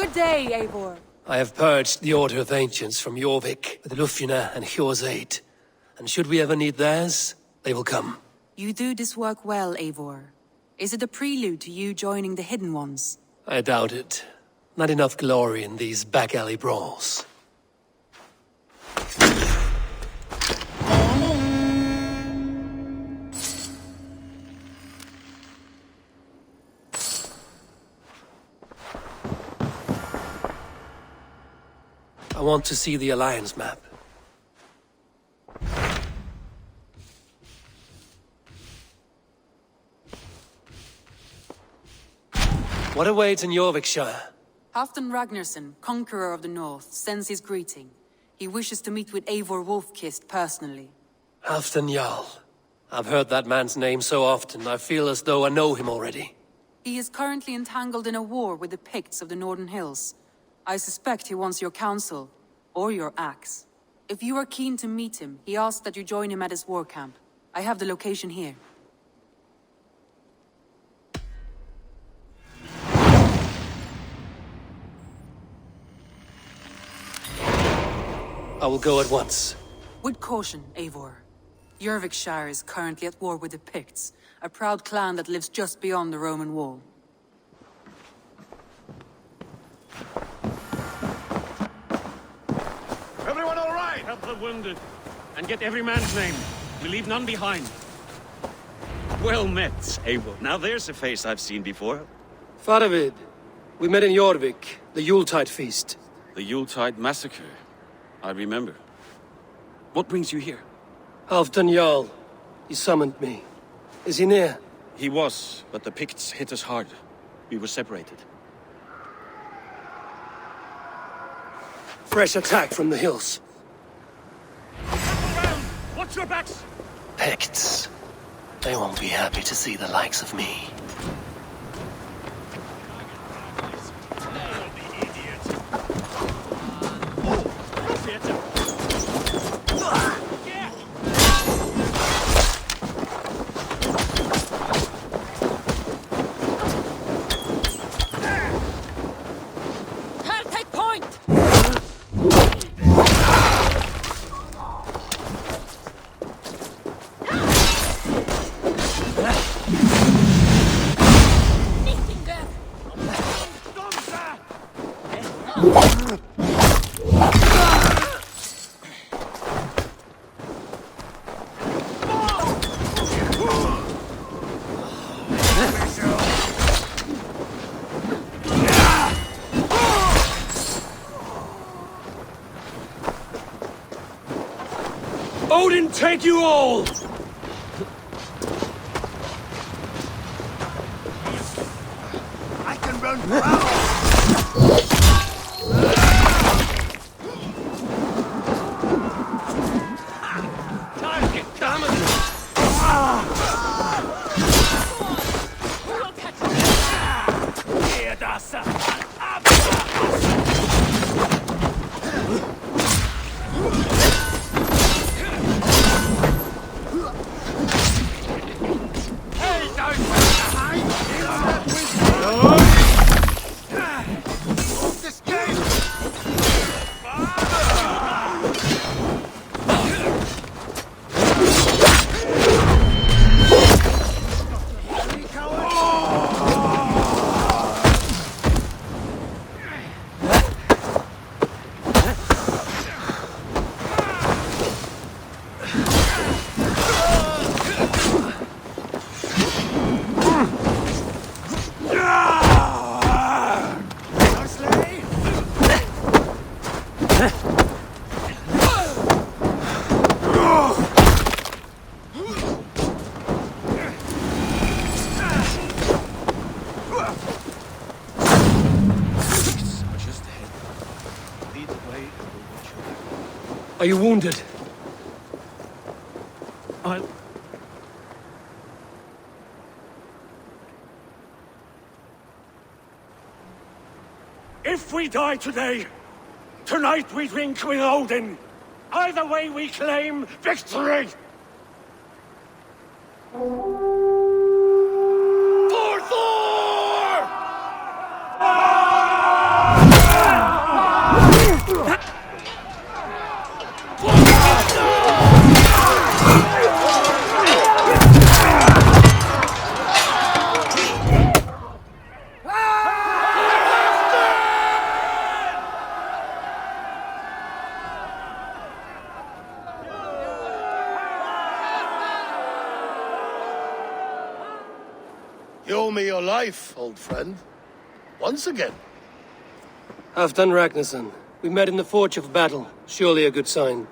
Good day, Eivor. I have purged the Order of Ancients from Jorvik with Lufjuna and Hjor's aid. And should we ever need theirs, they will come. You do this work well, Eivor. Is it a prelude to you joining the Hidden Ones? I doubt it. Not enough glory in these back-alley brawls. I want to see the Alliance map. What awaits in Jorvikshire? Halfdan Ragnarsson, Conqueror of the North, sends his greeting. He wishes to meet with Eivor Wolfkist personally. Halfdan Jarl. I've heard that man's name so often, I feel as though I know him already. He is currently entangled in a war with the Picts of the Northern Hills. I suspect he wants your counsel, or your axe. If you are keen to meet him, he asks that you join him at his war camp. I have the location here. I will go at once. With caution, Eivor. Jorvikshire is currently at war with the Picts, a proud clan that lives just beyond the Roman wall. Everyone all right? Help the wounded, and get every man's name. We leave none behind. Well met, Eivor. Now there's a face I've seen before. Faravid, we met in Jorvik, the Yuletide feast. The Yuletide massacre. I remember. What brings you here? Halfdan Jarl. He summoned me. Is he near? He was, but the Picts hit us hard. We were separated. Fresh attack from the hills. Around! Watch your backs! Picts. They won't be happy to see the likes of me. Odin, take you all! I can run for hours! Target coming! Here, Dasa! Are you wounded? If we die today, tonight we drink with Odin. Either way we claim victory! For Thor! You owe me your life, old friend. Once again. Halfdan Ragnarsson. We met in the Forge of Battle. Surely a good sign.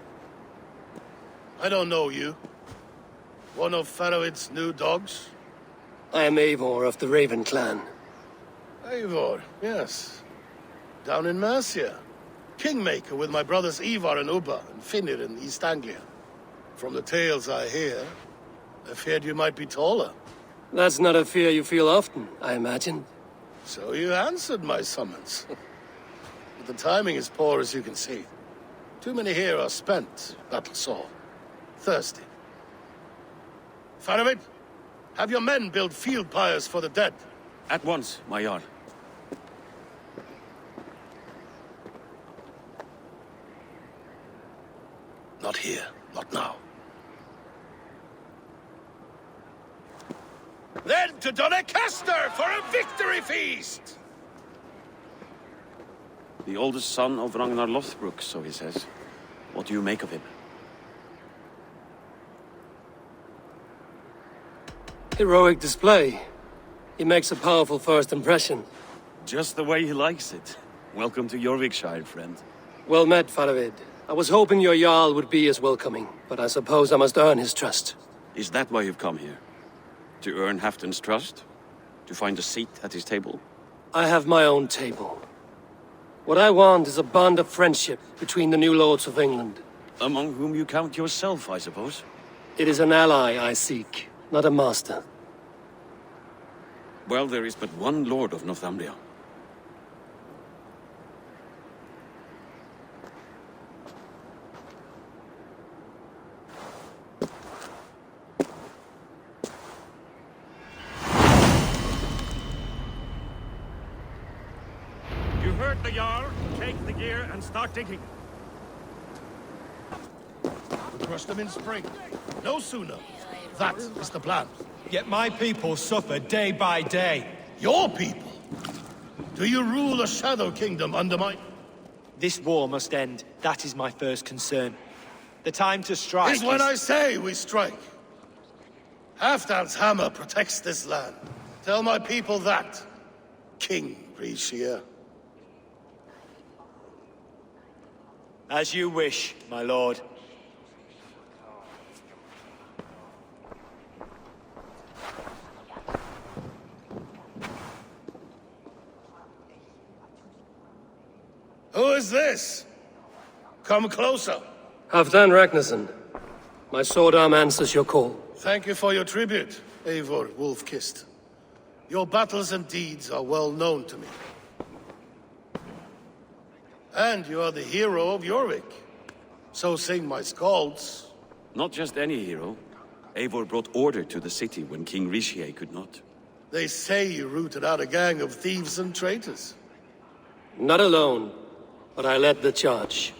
I don't know you. One of Faroid's new dogs? I am Eivor of the Raven clan. Eivor, yes. Down in Mercia. Kingmaker with my brothers Ivar and Ubba and Finnr in East Anglia. From the tales I hear, I feared you might be taller. That's not a fear you feel often, I imagine. So you answered my summons. But the timing is poor, as you can see. Too many here are spent, battle-sore, thirsty. Faramid, have your men build field pyres for the dead. At once, my Jarl. Not here, not now. Then to Doncaster for a victory feast! The oldest son of Ragnar Lothbrok, so he says. What do you make of him? Heroic display. He makes a powerful first impression. Just the way he likes it. Welcome to Jorvikshire, friend. Well met, Faravid. I was hoping your Jarl would be as welcoming, but I suppose I must earn his trust. Is that why you've come here? To earn Halfdan's trust? To find a seat at his table? I have my own table. What I want is a bond of friendship between the new lords of England. Among whom you count yourself, I suppose? It is an ally I seek, not a master. Well, there is but one lord of Northumbria. You heard the Jarl. Take the gear and start digging. We crush them in spring. No sooner. That is the plan. Yet my people suffer day by day. Your people? Do you rule a shadow kingdom under my... This war must end. That is my first concern. The time to strike Is when I say we strike. Halfdan's hammer protects this land. Tell my people that, King Rishia. As you wish, my lord. Who is this? Come closer. Halfdan Ragnarsson. My sword arm answers your call. Thank you for your tribute, Eivor Wolf-Kissed. Your battles and deeds are well known to me. And you are the hero of Jorvik. So sing my skalds. Not just any hero. Eivor brought order to the city when King Rishie could not. They say you rooted out a gang of thieves and traitors. Not alone, but I led the charge.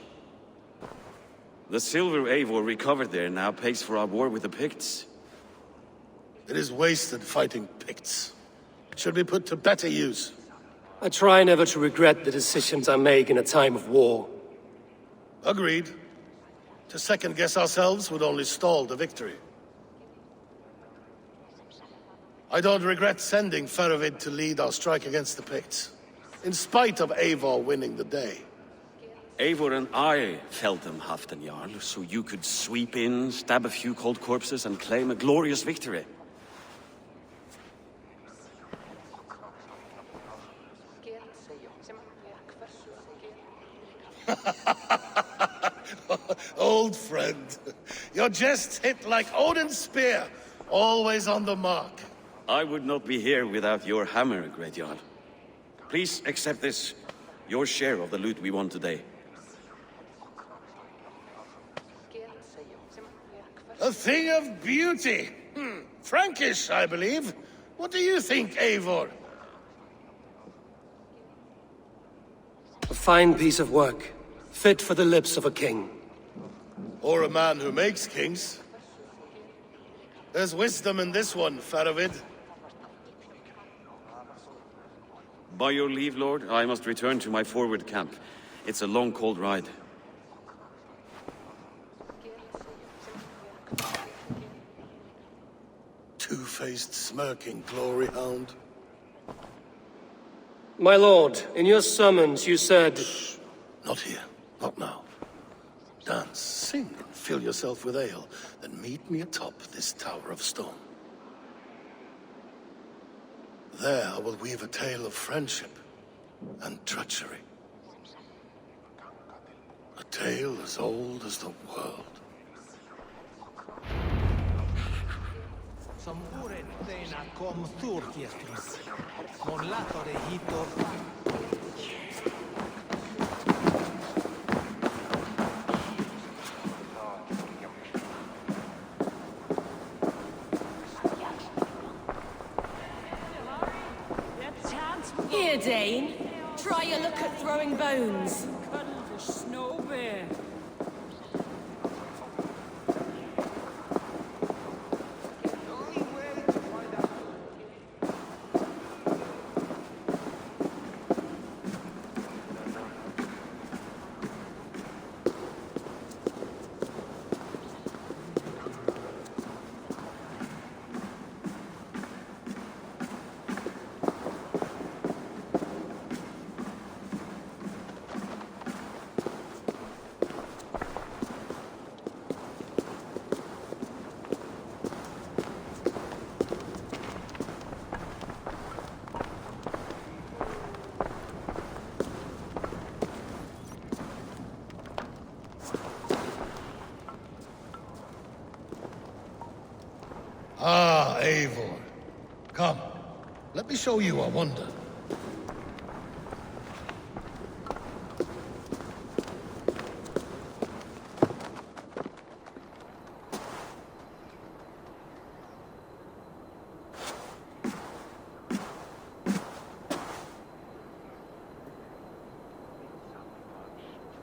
The silver Eivor recovered there now pays for our war with the Picts. It is wasted fighting Picts. Should be put to better use. I try never to regret the decisions I make in a time of war. Agreed. To second-guess ourselves would only stall the victory. I don't regret sending Faravid to lead our strike against the Picts, in spite of Eivor winning the day. Eivor and I felled them, Halfdan Jarl, so you could sweep in, stab a few cold corpses, and claim a glorious victory. Old friend, your jest hit like Odin's spear, always on the mark. I would not be here without your hammer, Great Jarl. Please accept this, your share of the loot we won today. A thing of beauty. Frankish, I believe. What do you think, Eivor? A fine piece of work, fit for the lips of a king. Or a man who makes kings. There's wisdom in this one, Faravid. By your leave, Lord, I must return to my forward camp. It's a long, cold ride. Too two-faced, smirking glory hound. My lord, in your summons you said... Not here. Not now. Dance, sing, and fill yourself with ale, then meet me atop this tower of stone. There I will weave a tale of friendship and treachery. A tale as old as the world. Here, Dane. Try your luck at throwing bones. Cuddle the snow bear. Ah, Eivor. Come, let me show you a wonder.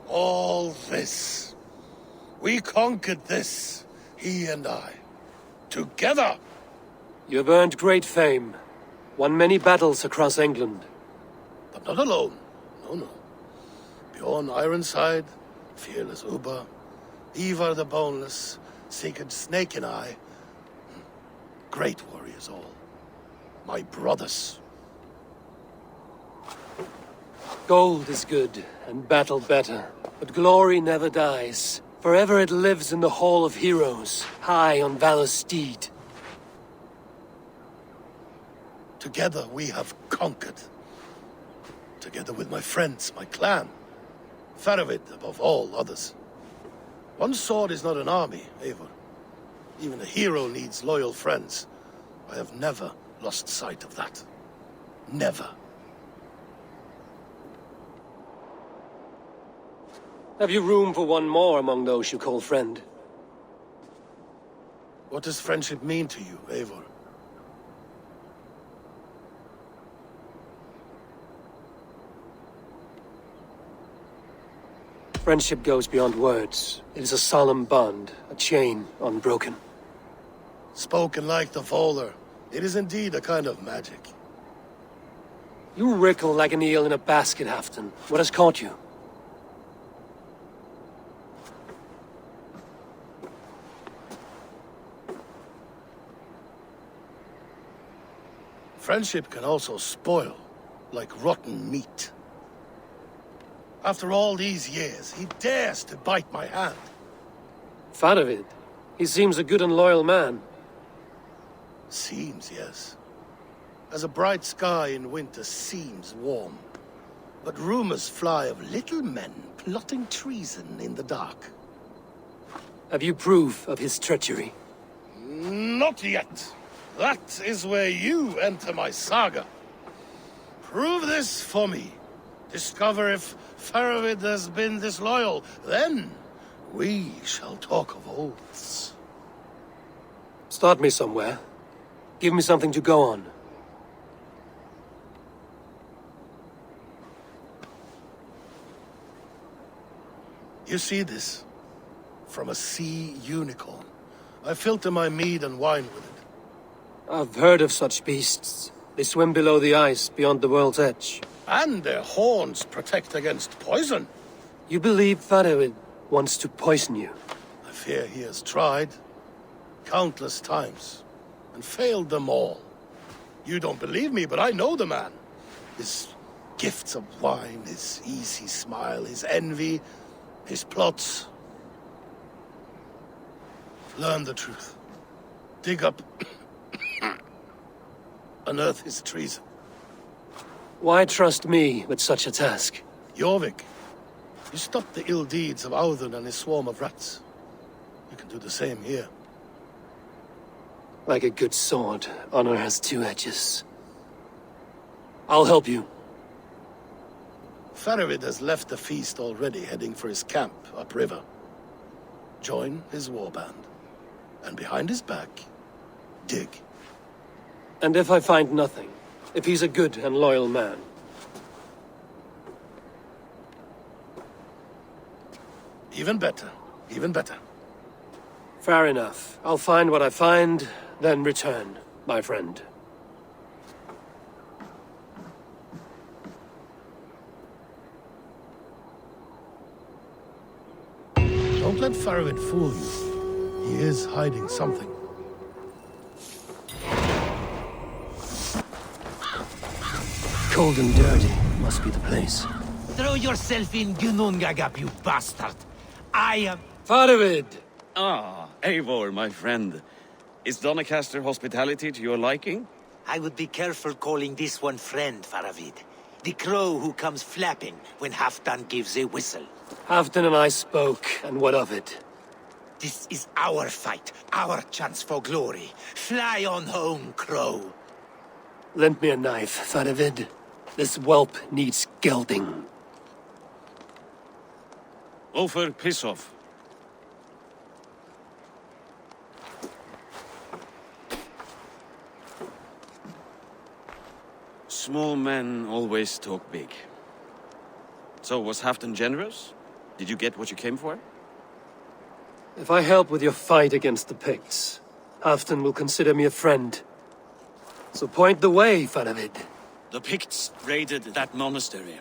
All this. We conquered this, he and I. Together! You have earned great fame, won many battles across England. But not alone. No, no. Bjorn Ironside, fearless Ubba, Ivar the Boneless, Sigurd Snake and I. Great warriors all. My brothers. Gold is good, and battle better, but glory never dies. Forever it lives in the Hall of Heroes, high on Valor's steed. Together we have conquered. Together with my friends, my clan. Faravid above all others. One sword is not an army, Eivor. Even a hero needs loyal friends. I have never lost sight of that. Never. Have you room for one more among those you call friend? What does friendship mean to you, Eivor? Friendship goes beyond words. It is a solemn bond, a chain unbroken. Spoken like the Volar, it is indeed a kind of magic. You wrinkle like an eel in a basket, Halfdan. What has caught you? Friendship can also spoil, like rotten meat. After all these years, he dares to bite my hand. Faravid. He seems a good and loyal man. Seems, yes. As a bright sky in winter seems warm. But rumors fly of little men plotting treason in the dark. Have you proof of his treachery? Not yet. That is where you enter my saga. Prove this for me. Discover if Faravid has been disloyal. Then we shall talk of oaths. Start me somewhere. Give me something to go on. You see this? From a sea unicorn. I filter my mead and wine with it. I've heard of such beasts. They swim below the ice, beyond the world's edge. And their horns protect against poison. You believe Faravid wants to poison you? I fear he has tried. Countless times. and failed them all. You don't believe me, but I know the man. His gifts of wine, his easy smile, his envy, his plots. Learn the truth. Dig up, unearth his treason. Why trust me with such a task? Jorvik, you stopped the ill deeds of Audun and his swarm of rats. You can do the same here. Like a good sword, honor has two edges. I'll help you. Faravid has left the feast already, heading for his camp upriver. Join his warband. And behind his back, dig. And if I find nothing? If he's a good and loyal man? Even better. Even better. Fair enough. I'll find what I find, then return, my friend. Don't let Faravid fool you. He is hiding something. Cold and dirty must be the place. Throw yourself in Gunungagap, you bastard! I am... Faravid! Ah, Eivor, my friend. Is Doncaster hospitality to your liking? I would be careful calling this one friend, Faravid. The crow who comes flapping when Halfdan gives a whistle. Halfdan and I spoke, and what of it? This is our fight, our chance for glory. Fly on home, crow. Lend me a knife, Faravid. This whelp needs gelding. Over, piss off. Small men always talk big. So, was Halfdan generous? Did you get what you came for? If I help with your fight against the Picts, Halfdan will consider me a friend. So point the way, Faravid. The Picts raided that monastery.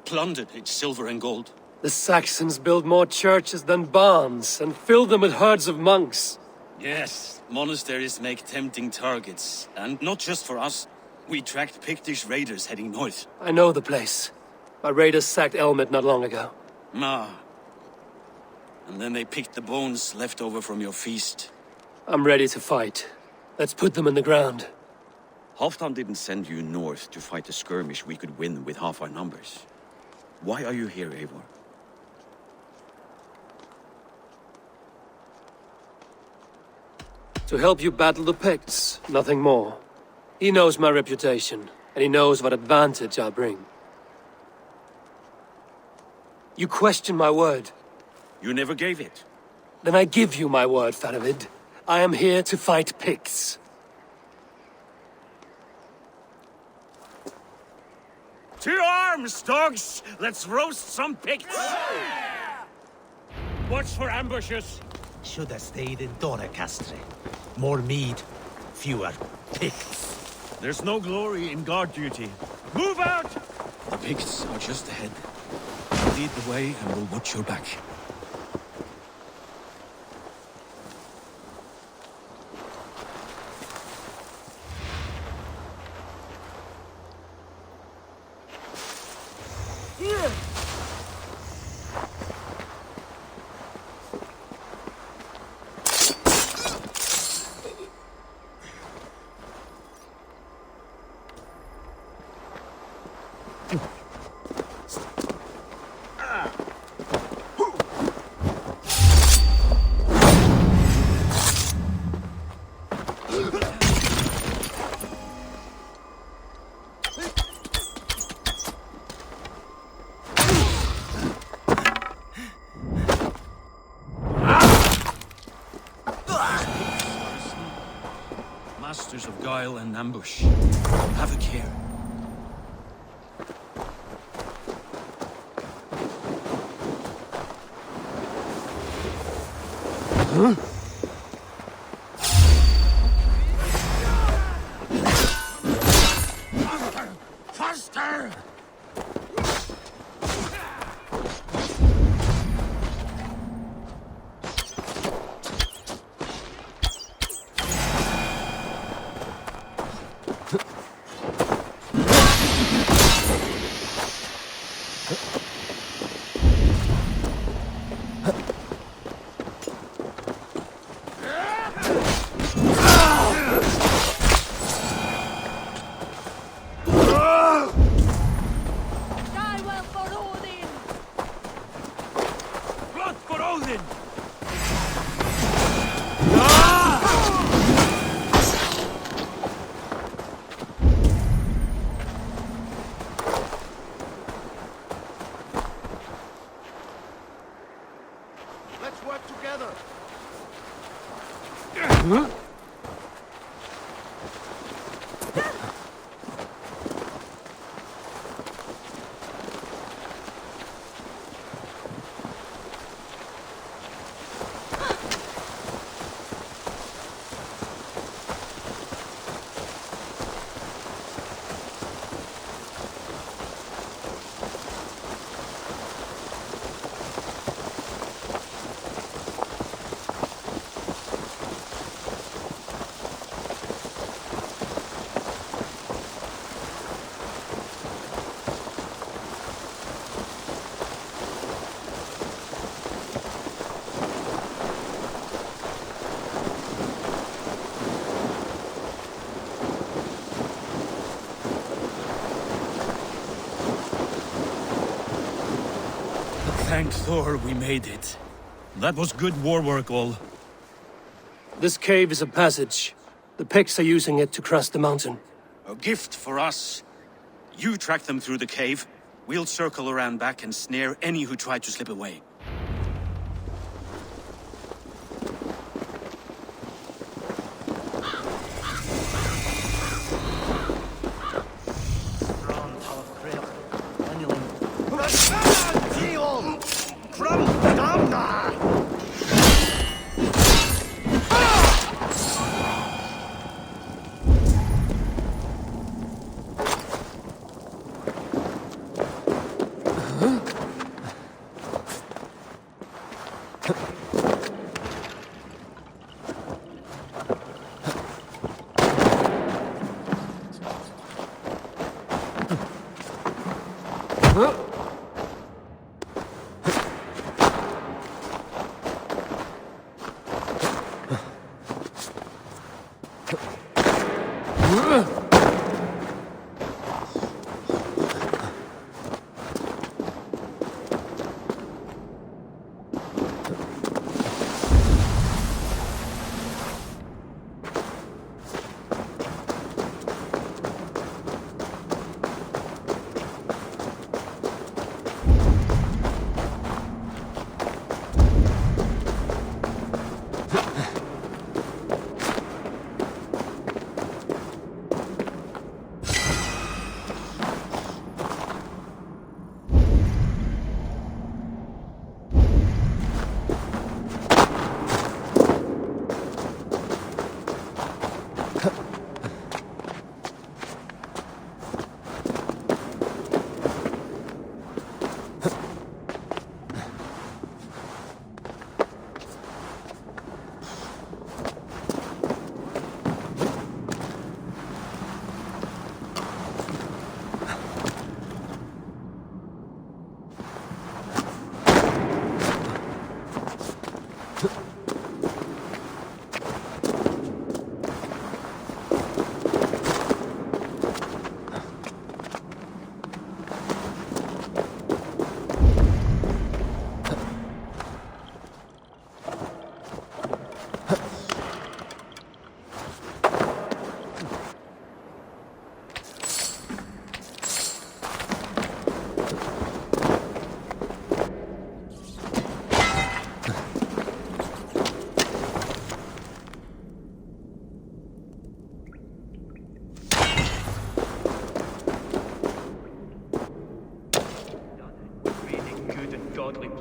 Plundered its silver and gold. The Saxons build more churches than barns, and fill them with herds of monks. Yes, monasteries make tempting targets. And not just for us. We tracked Pictish raiders heading north. I know the place. My raiders sacked Elmet not long ago. And then they picked the bones left over from your feast. I'm ready to fight. Let's put them in the ground. Halfdan didn't send you north to fight a skirmish we could win with half our numbers. Why are you here, Eivor? To help you battle the Picts, nothing more. He knows my reputation, and he knows what advantage I bring. You question my word. You never gave it. Then I give you my word, Faravid. I am here to fight Picts. To arms, dogs! Let's roast some Picts! Watch for ambushes! Should have stayed in Doncaster. More mead, fewer Picts. There's no glory in guard duty. Move out! The Picts are just ahead. Lead the way and we'll watch your back. Masters of guile and ambush. Have a care. Huh? Faster! Thank Thor we made it. That was good war work, all. This cave is a passage. The Picts are using it to cross the mountain. A gift for us. You track them through the cave. We'll circle around back and snare any who try to slip away.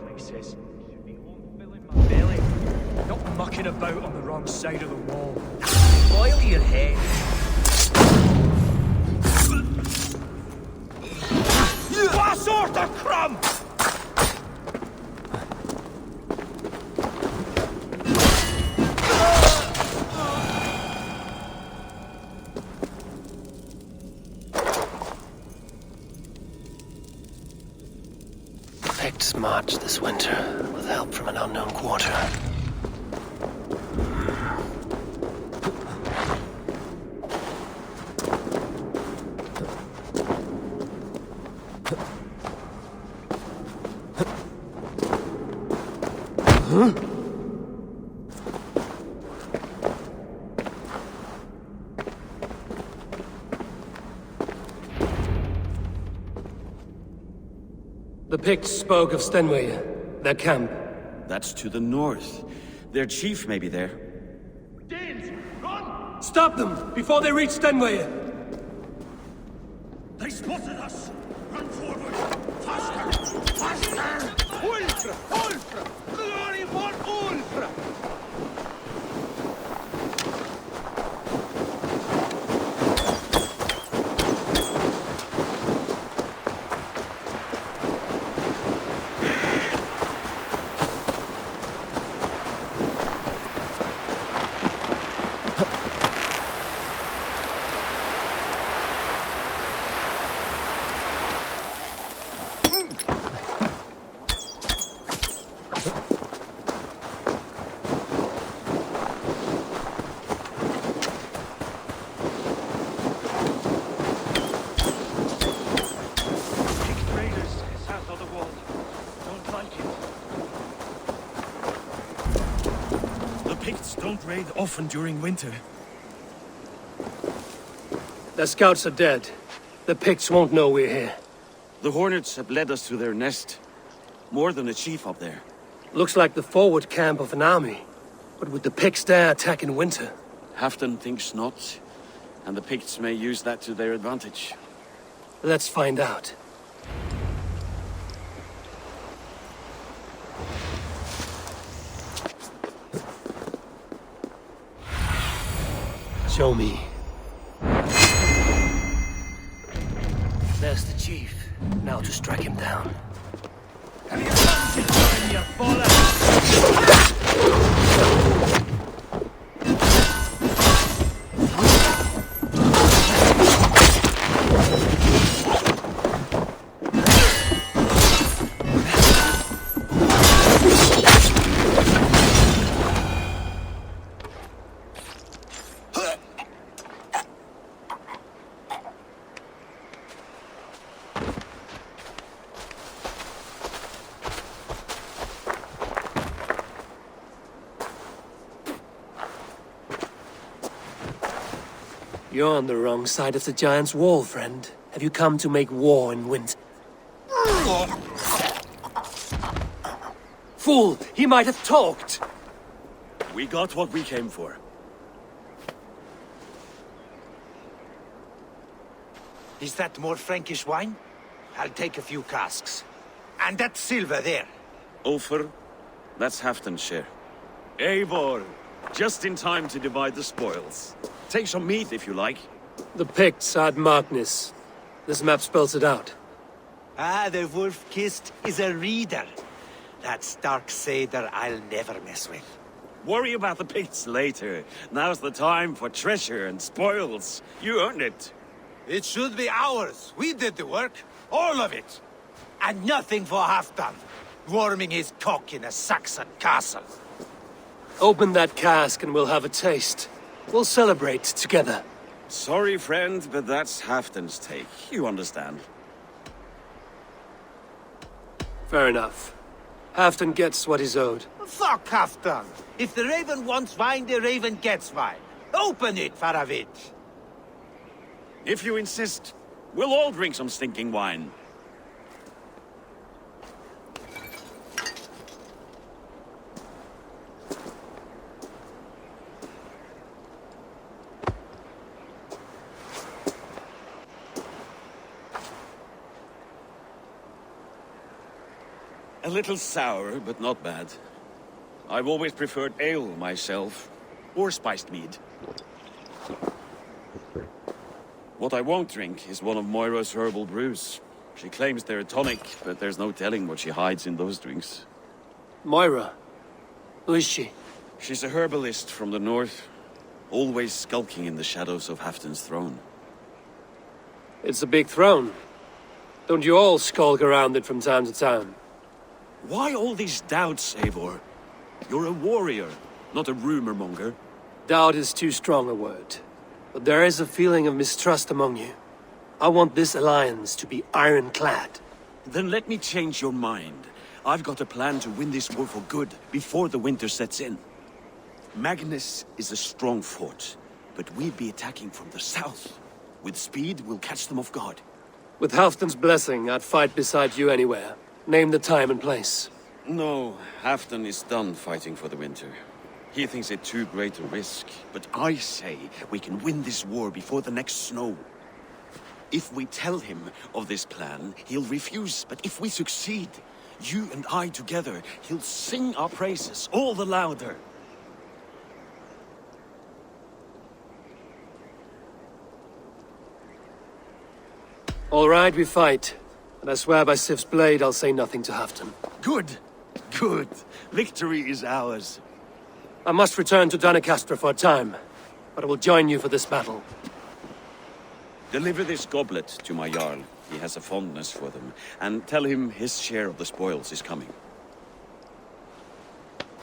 Places. Should be home filling my belly, not mucking about on the wrong side of the wall. Boil your head. What sort of crumb? Picts march this winter with help from an unknown quarter. The Picts spoke of Stenway, their camp. That's to the north. Their chief may be there. Danes, run! Stop them before they reach Stenway! They spotted us! Run forward! Faster! Faster! Ulfra! Ulfra! Glory for Ulfra! raid often during winter. Their scouts are dead. The Picts won't know we're here. The Hornets have led us to their nest. More than a chief up there. Looks like the forward camp of an army. But would the Picts dare attack in winter? Halfdan thinks not, and the Picts may use that to their advantage. Let's find out. Show me. There's the chief. Now to strike him down. You're on the wrong side of the Giant's wall, friend. Have you come to make war in winter? Fool! He might have talked! We got what we came for. Is that more Frankish wine? I'll take a few casks. And that silver there. Ulfr, that's Halfdan's share. Eivor, just in time to divide the spoils. Take some meat if you like. The Picts had Magnus. This map spells it out. Ah, the wolf-kissed is a reader. That stark Seder I'll never mess with. Worry about the Picts later. Now's the time for treasure and spoils. You earned it. It should be ours. We did the work. All of it. And nothing for Halfdan, warming his cock in a Saxon castle. Open that cask and we'll have a taste. We'll celebrate together. Sorry, friend, but that's Halfdan's take. You understand. Fair enough. Halfdan gets what he's owed. Fuck Halfdan. If the Raven wants wine, the Raven gets wine. Open it, Faravid. If you insist, we'll all drink some stinking wine. A little sour, but not bad. I've always preferred ale myself, or spiced mead. What I won't drink is one of Moira's herbal brews. She claims they're a tonic, but there's no telling what she hides in those drinks. Moira? Who is she? She's a herbalist from the north, always skulking in the shadows of Halfdan's throne. It's a big throne. Don't you all skulk around it from time to time? Why all these doubts, Eivor? You're a warrior, not a rumor monger. Doubt is too strong a word. But there is a feeling of mistrust among you. I want this alliance to be ironclad. Then let me change your mind. I've got a plan to win this war for good, before the winter sets in. Magnus is a strong fort, but we'll be attacking from the south. With speed, we'll catch them off guard. With Halfdan's blessing, I'd fight beside you anywhere. Name the time and place. No, Halfdan is done fighting for the winter. He thinks it too great a risk, but I say we can win this war before the next snow. If we tell him of this plan, he'll refuse, but if we succeed, you and I together, he'll sing our praises all the louder. All right, we fight. And I swear by Sif's blade, I'll say nothing to Halfdan. Good, good. Victory is ours. I must return to Doncaster for a time, but I will join you for this battle. Deliver this goblet to my Jarl. He has a fondness for them. And tell him his share of the spoils is coming.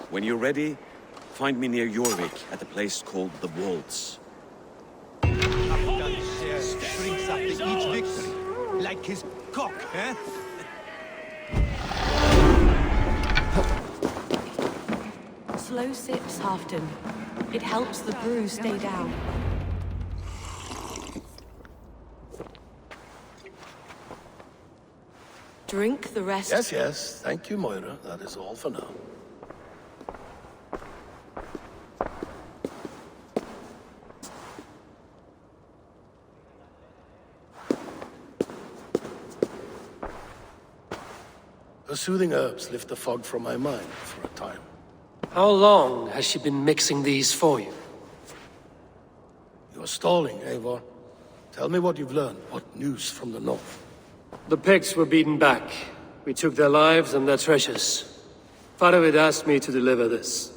When you're ready, find me near Jorvik at a place called the Waltz. Halfdan's share shrinks after each victory. Like his cock, eh? Slow sips, Halfdan. It helps the brew stay down. Drink the rest. Yes, yes. Thank you, Moira. That is all for now. Her soothing herbs lift the fog from my mind for a time. How long has she been mixing these for you? You're stalling, Eivor. Tell me what you've learned. What news from the north? The Picts were beaten back. We took their lives and their treasures. Faravid asked me to deliver this.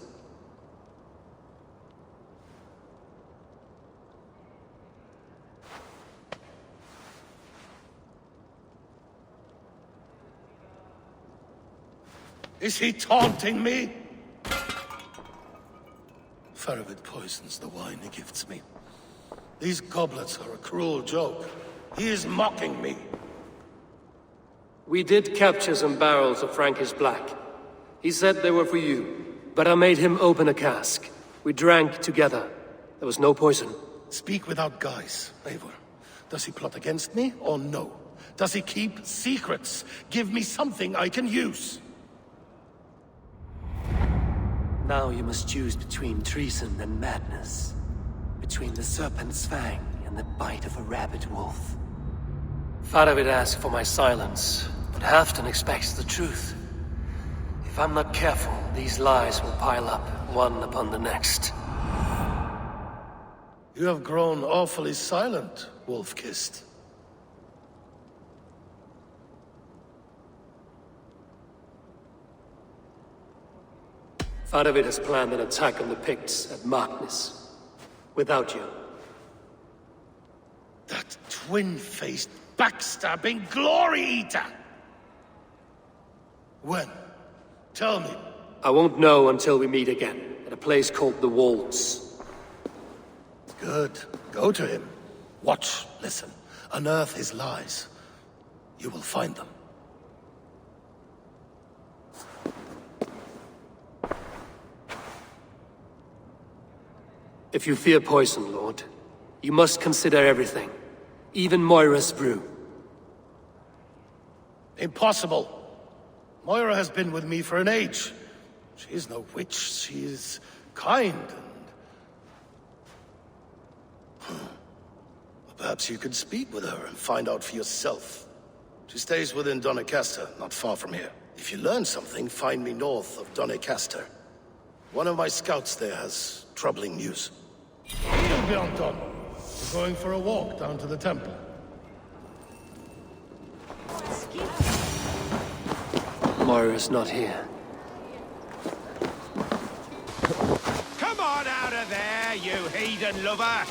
Is he taunting me? Faravid poisons the wine he gifts me. These goblets are a cruel joke. He is mocking me. We did capture some barrels of Frankish Black. He said they were for you, but I made him open a cask. We drank together. There was no poison. Speak without guise, Eivor. Does he plot against me, or no? Does he keep secrets? Give me something I can use. Now you must choose between treason and madness. Between the serpent's fang and the bite of a rabid wolf. Faravid asked for my silence, but Halfdan expects the truth. If I'm not careful, these lies will pile up, one upon the next. You have grown awfully silent, Wolf-Kissed. Faravid has planned an attack on the Picts at Markness. Without you. That twin-faced, backstabbing glory-eater! When? Tell me. I won't know until we meet again, at a place called the Wolds. Good. Go to him. Watch, listen. Unearth his lies. You will find them. If you fear poison, Lord, you must consider everything. Even Moira's brew. Impossible. Moira has been with me for an age. She is no witch. She is kind and... Perhaps you could speak with her and find out for yourself. She stays within Doncaster, not far from here. If you learn something, find me north of Doncaster. One of my scouts there has troubling news. Bjornton, we're going for a walk down to the temple. Moira's not here. Come on out of there, you heathen lover!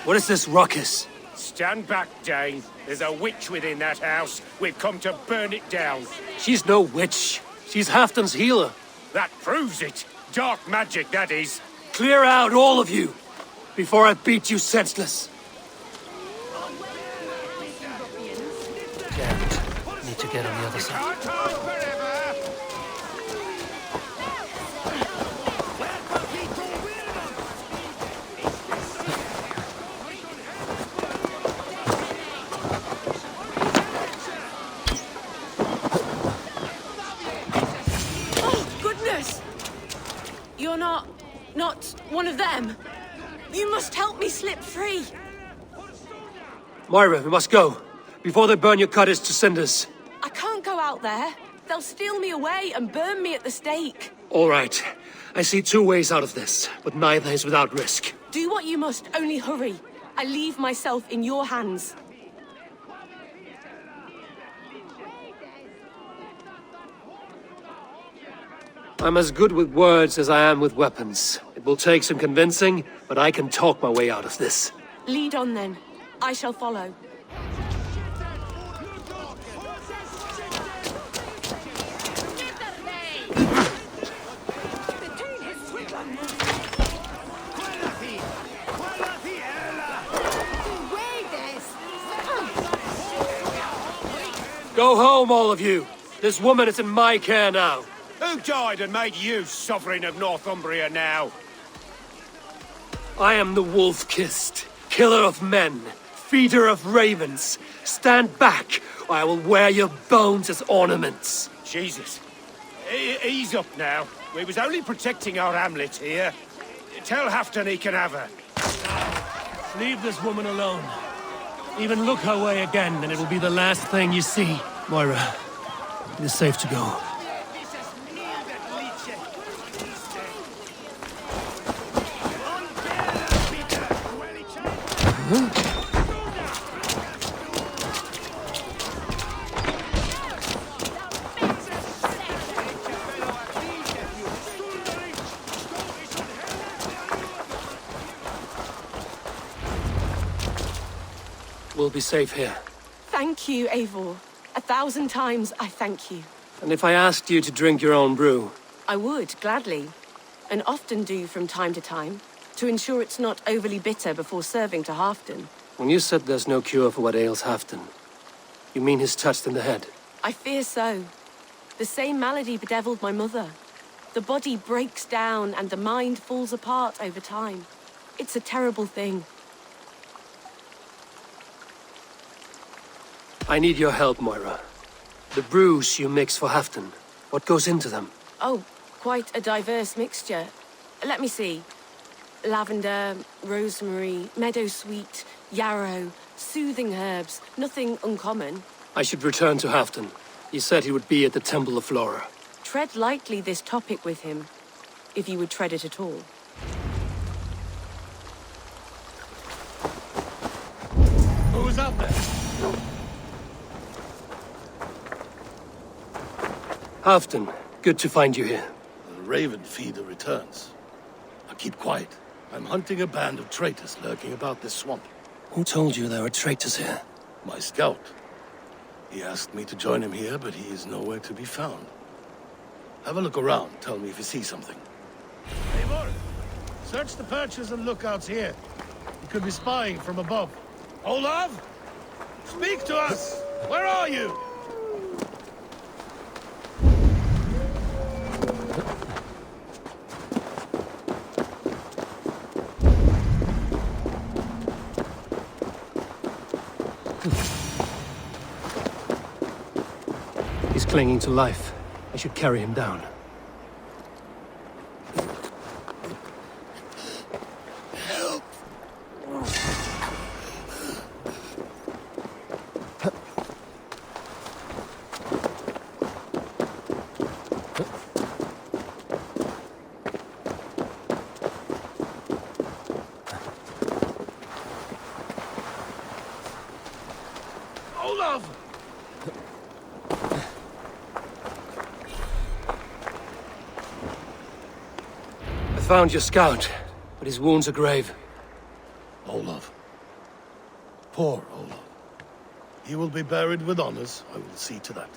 What is this ruckus? Stand back, Dane. There's a witch within that house. We've come to burn it down. She's no witch. She's Halfdan's healer. That proves it. Dark magic, that is. Clear out, all of you, before I beat you senseless. Damn it. Need to get on the other side. Can't hold forever. Oh, goodness! You're not one of them. You must help me slip free. Moira, we must go, before they burn your cutters to cinders. I can't go out there. They'll steal me away and burn me at the stake. All right. I see two ways out of this, but neither is without risk. Do what you must, only hurry. I leave myself in your hands. I'm as good with words as I am with weapons. It will take some convincing, but I can talk my way out of this. Lead on then. I shall follow. Go home, all of you. This woman is in my care now. Who died and made you sovereign of Northumbria now? I am the wolf-kissed, killer of men, feeder of ravens. Stand back, or I will wear your bones as ornaments. Jesus. Ease up now. We was only protecting our hamlet here. Tell Halfdan he can have her. Leave this woman alone. Even look her way again, and it will be the last thing you see. Moira, it is safe to go. We'll be safe here. Thank you, Eivor. 1,000 times I thank you. And if I asked you to drink your own brew? I would, gladly. And often do from time to time, to ensure it's not overly bitter before serving to Halfdan. When you said there's no cure for what ails Halfdan, you mean he's touched in the head? I fear so. The same malady bedeviled my mother. The body breaks down and the mind falls apart over time. It's a terrible thing. I need your help, Moira. The brews you mix for Halfdan, what goes into them? Oh, quite a diverse mixture. Let me see. Lavender, rosemary, meadowsweet, yarrow, soothing herbs, nothing uncommon. I should return to Halfdan. He said he would be at the Temple of Flora. Tread lightly this topic with him, if you would tread it at all. Who's out there? Halfdan, good to find you here. The Raven Feeder returns. Now keep quiet. I'm hunting a band of traitors lurking about this swamp. Who told you there were traitors here? My scout. He asked me to join him here, but he is nowhere to be found. Have a look around. Tell me if you see something. Eivor, search the perches and lookouts here. He could be spying from above. Olav? Speak to us! Where are you? He's clinging to life. I should carry him down. Help! Olav! I found your scout, but his wounds are grave. Olav. Poor Olav. He will be buried with honors. I will see to that.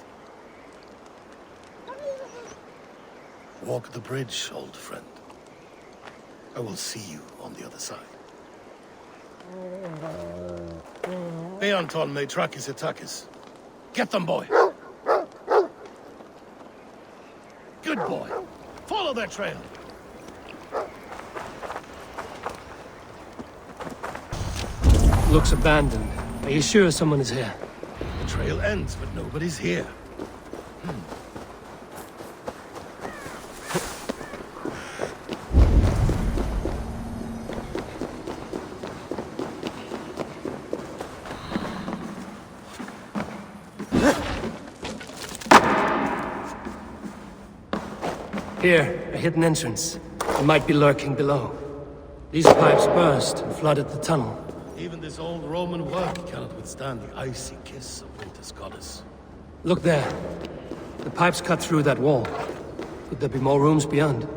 Walk the bridge, old friend. I will see you on the other side. Beanton may track his attackers. Get them, boy! Good boy. Follow their trail. Looks abandoned. Are you sure someone is here? The trail ends, but nobody's here. Here, a hidden entrance. He might be lurking below. These pipes burst and flooded the tunnel. Even this old Roman work cannot withstand the icy kiss of winter's goddess. Look there. The pipes cut through that wall. Could there be more rooms beyond?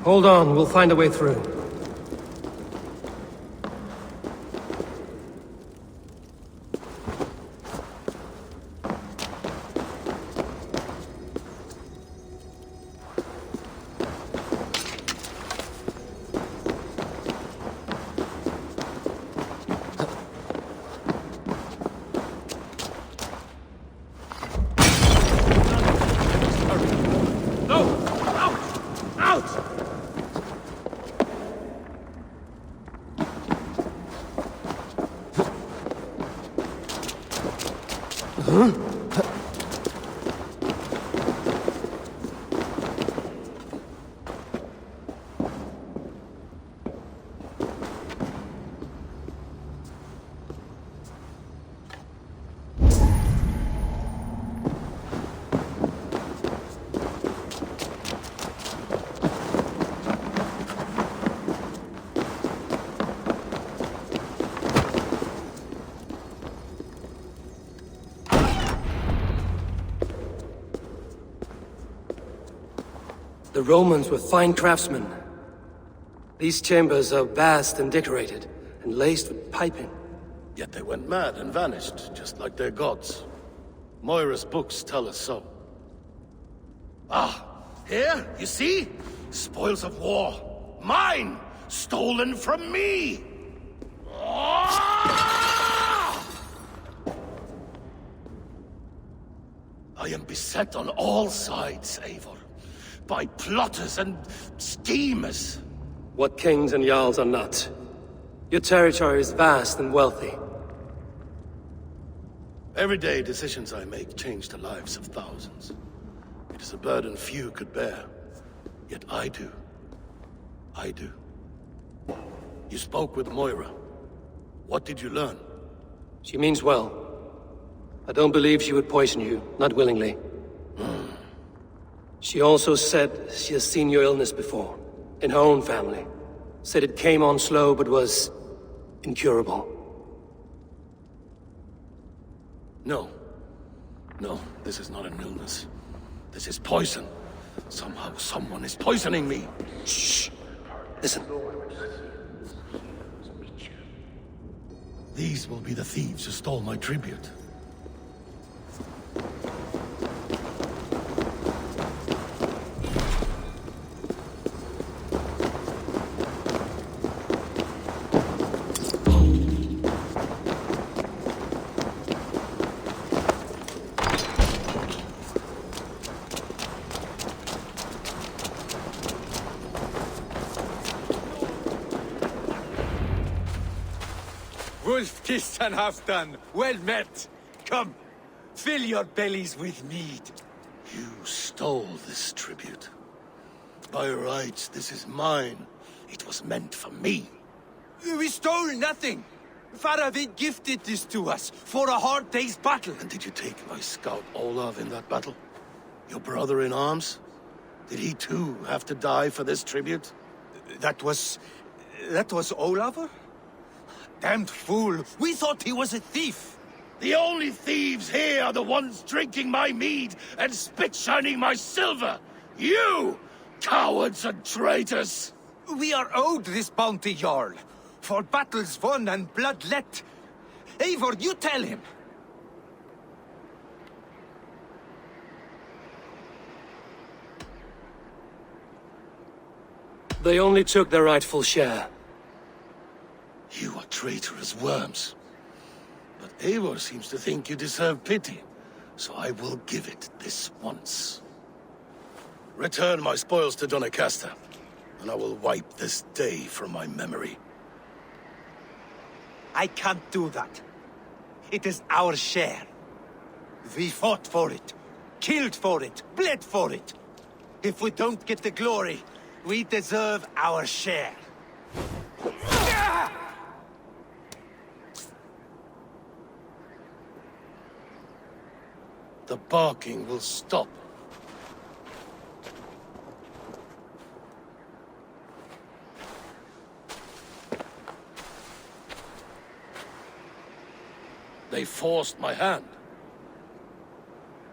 Hold on, we'll find a way through. The Romans were fine craftsmen. These chambers are vast and decorated, and laced with piping. Yet they went mad and vanished, just like their gods. Moira's books tell us so. Ah, here, you see? Spoils of war. Mine! Stolen from me! Ah! I am beset on all sides, Eivor. By plotters and schemers. What kings and jarls are not. Your territory is vast and wealthy. Everyday decisions I make change the lives of thousands. It is a burden few could bear. Yet I do. I do. You spoke with Moira. What did you learn? She means well. I don't believe she would poison you, not willingly. She also said she has seen your illness before, in her own family. Said it came on slow, but was incurable. No. No, this is not an illness. This is poison. Somehow someone is poisoning me. Shh. Listen. These will be the thieves who stole my tribute. Wolf-kissed and half-done. Well met. Come, fill your bellies with mead. You stole this tribute. By rights, this is mine. It was meant for me. We stole nothing. Faravid gifted this to us for a hard day's battle. And did you take my scout Olav in that battle? Your brother in arms? Did he too have to die for this tribute? That was Olav? Damned fool! We thought he was a thief! The only thieves here are the ones drinking my mead and spit-shining my silver! You! Cowards and traitors! We are owed this bounty, Jarl, for battles won and blood let. Eivor, you tell him! They only took their rightful share. You are traitorous worms. But Eivor seems to think you deserve pity, so I will give it this once. Return my spoils to Doncaster, and I will wipe this day from my memory. I can't do that. It is our share. We fought for it, killed for it, bled for it. If we don't get the glory, we deserve our share. The barking will stop. They forced my hand.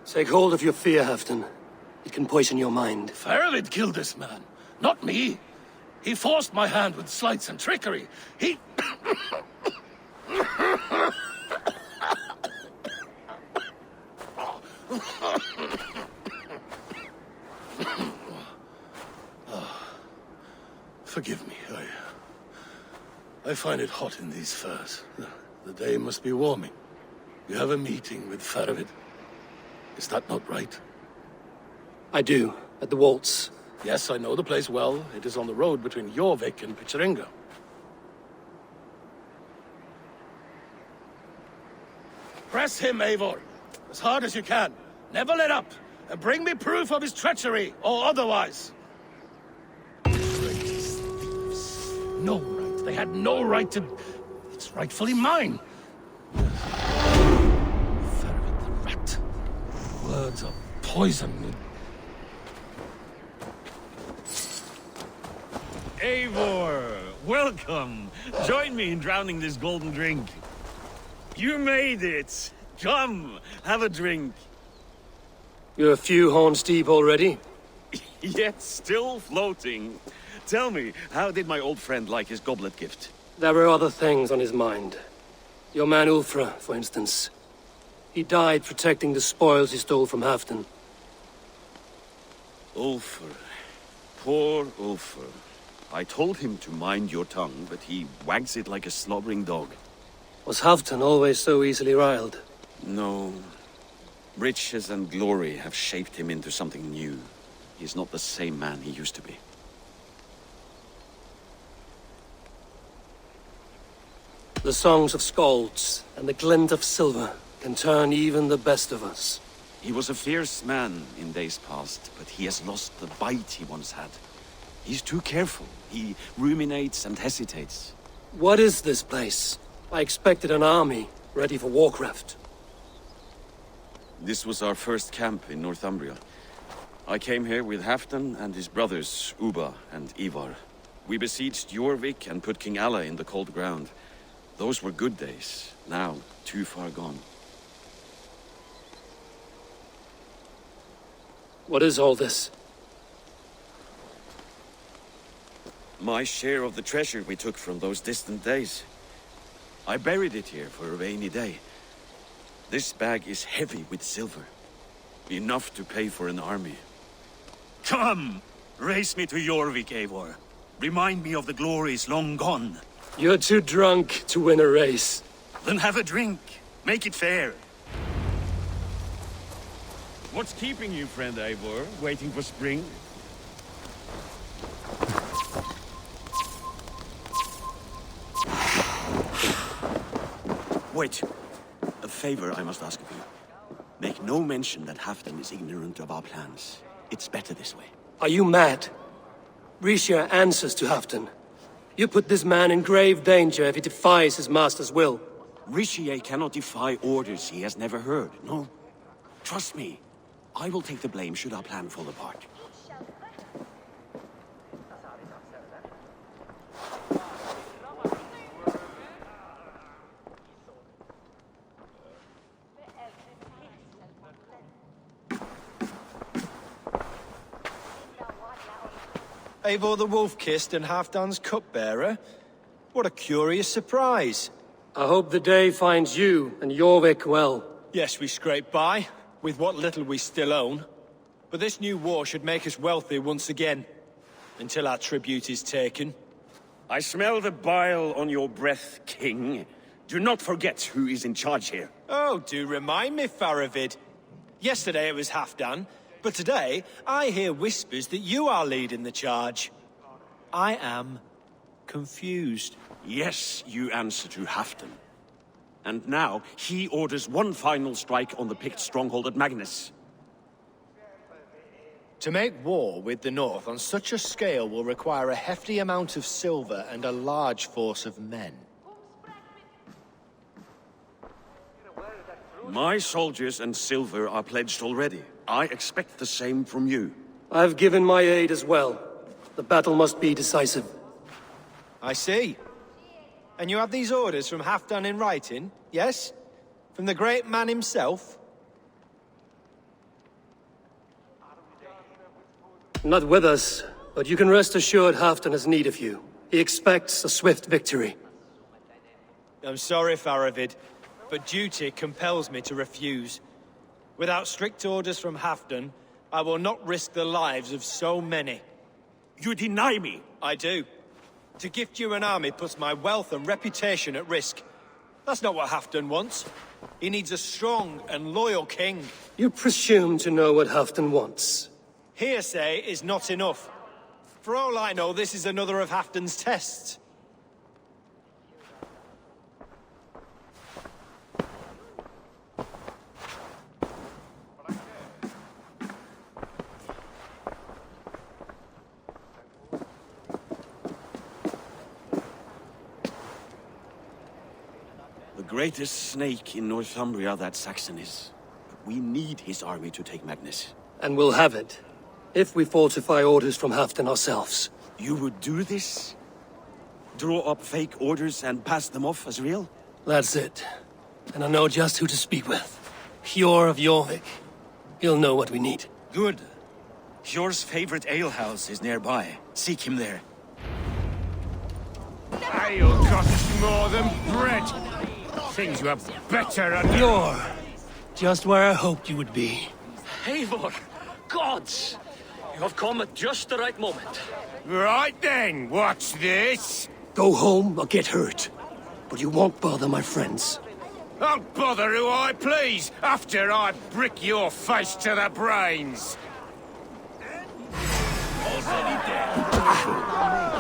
Take hold of your fear, Halfdan. It can poison your mind. Faravid killed this man. Not me. He forced my hand with sleights and trickery. He... Forgive me. I find it hot in these furs. The day must be warming. You have a meeting with Faravid. Is that not right? I do, at the Waltz. Yes, I know the place well. It is on the road between Jorvik and Picheringa. Press him, Eivor, as hard as you can. Never let up, and bring me proof of his treachery, or otherwise. Traitors, thieves. No right. They had no right to... It's rightfully mine. Faravid the rat. Words are poison. Eivor, welcome. Join me in drowning this golden drink. You made it. Come, have a drink. You're a few horns deep already. Yet still floating. Tell me, how did my old friend like his goblet gift? There were other things on his mind. Your man Ulfra, for instance. He died protecting the spoils he stole from Halfdan. Ulfr. Poor Ulfr. I told him to mind your tongue, but he wags it like a slobbering dog. Was Halfdan always so easily riled? No. Riches and glory have shaped him into something new. He's not the same man he used to be. The songs of skalds and the glint of silver can turn even the best of us. He was a fierce man in days past, but he has lost the bite he once had. He's too careful. He ruminates and hesitates. What is this place? I expected an army, ready for warcraft. This was our first camp in Northumbria. I came here with Halfdan and his brothers, Ubba and Ivar. We besieged Jorvik and put King Alla in the cold ground. Those were good days, now too far gone. What is all this? My share of the treasure we took from those distant days. I buried it here for a rainy day. This bag is heavy with silver. Enough to pay for an army. Come! Race me to Jorvik, Eivor. Remind me of the glories long gone. You're too drunk to win a race. Then have a drink. Make it fair. What's keeping you, friend Eivor? Waiting for spring? Wait. A favor I must ask of you. Make no mention that Halfdan is ignorant of our plans. It's better this way. Are you mad? Rishia answers to Halfdan. You put this man in grave danger if he defies his master's will. Rishi cannot defy orders he has never heard, no. Trust me. I will take the blame should our plan fall apart. Eivor the Wolf-Kissed and Halfdan's cupbearer? What a curious surprise. I hope the day finds you and Jorvik well. Yes, we scrape by, with what little we still own. But this new war should make us wealthy once again, until our tribute is taken. I smell the bile on your breath, King. Do not forget who is in charge here. Oh, do remind me, Faravid. Yesterday it was Halfdan, but today I hear whispers that you are leading the charge. I am confused. Yes, you answer to Halfdan. And now, he orders one final strike on the Pict stronghold at Magnus. To make war with the North on such a scale will require a hefty amount of silver and a large force of men. My soldiers and silver are pledged already. I expect the same from you. I've given my aid as well. The battle must be decisive. I see. And you have these orders from Halfdan in writing, yes? From the great man himself? Not with us, But you can rest assured Halfdan has need of you. He expects a swift victory. I'm sorry, Faravid, but duty compels me to refuse. Without strict orders from Halfdan, I will not risk the lives of so many. You deny me! I do. To gift you an army puts my wealth and reputation at risk. That's not what Halfdan wants. He needs a strong and loyal king. You presume to know what Halfdan wants. Hearsay is not enough. For all I know, this is another of Halfdan's tests. The greatest snake in Northumbria, that Saxon is. But we need his army to take Magnus. And we'll have it, if we falsify orders from Halfdan ourselves. You would do this? Draw up fake orders and pass them off as real? That's it. And I know just who to speak with. Hjor of Jorvik. He'll know what we need. Good. Hjor's favorite alehouse is nearby. Seek him there. Ale costs more than bread. Things you have better at Hjor. Just where I hoped you would be. Eivor! Gods! You have come at just the right moment. Right then, what's this? Go home or get hurt. But you won't bother my friends. I'll bother who I please, after I brick your face to the brains. Already dead.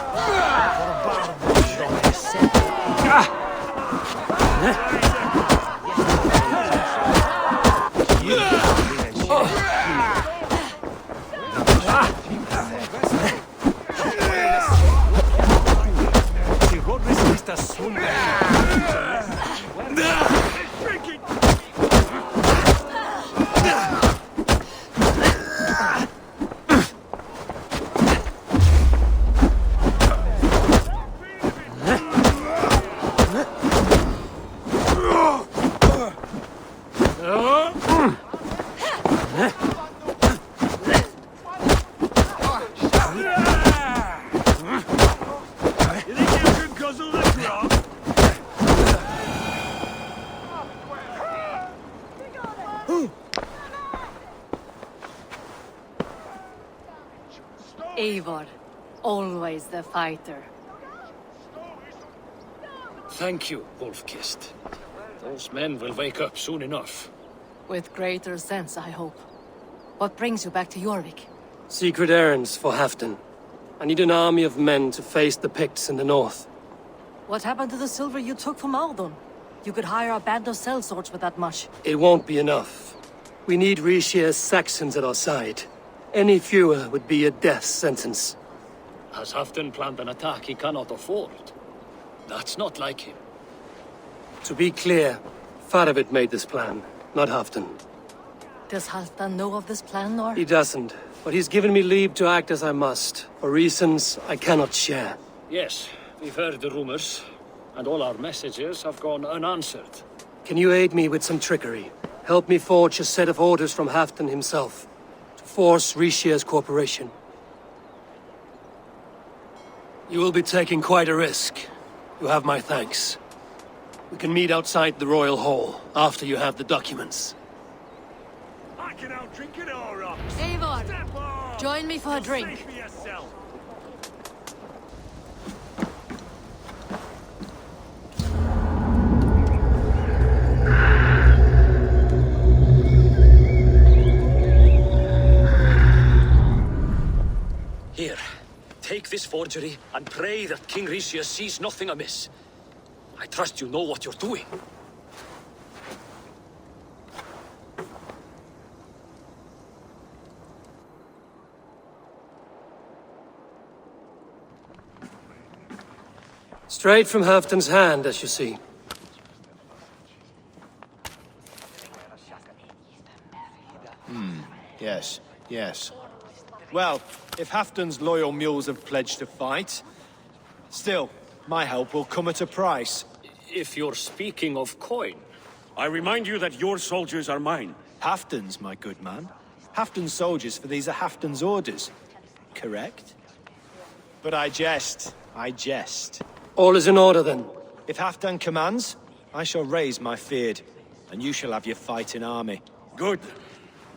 Eivor, always the fighter. Thank you, Wolf-Kissed. Those men will wake up soon enough. With greater sense, I hope. What brings you back to Jorvik? Secret errands for Halfdan. I need an army of men to face the Picts in the north. What happened to the silver you took from Aldon? You could hire a band of sellswords with that much. It won't be enough. We need Rishia's Saxons at our side. Any fewer would be a death sentence. Has Halfdan planned an attack he cannot afford? That's not like him. To be clear, Faravid made this plan, not Halfdan. Does Halfdan know of this plan, or? He doesn't, but he's given me leave to act as I must, for reasons I cannot share. Yes, we've heard the rumors, and all our messages have gone unanswered. Can you aid me with some trickery? Help me forge a set of orders from Halfdan himself, to force Rishia's cooperation. You will be taking quite a risk. You have my thanks. We can meet outside the Royal Hall, after you have the documents. I can outdrink it all up. Eivor, Step on! join me for a drink. Say for yourself. Here, take this forgery and pray that King Rishia sees nothing amiss. I trust you know what you're doing. Straight from Halfdan's hand, as you see. Yes. Well, if Halfdan's loyal mules have pledged to fight, still, my help will come at a price. If you're speaking of coin, I remind you that your soldiers are mine. Halfdan's, my good man. Halfdan's soldiers, for these are Halfdan's orders. Correct? But I jest. I jest. All is in order then. If Halfdan commands, I shall raise my feared, and you shall have your fighting army. Good.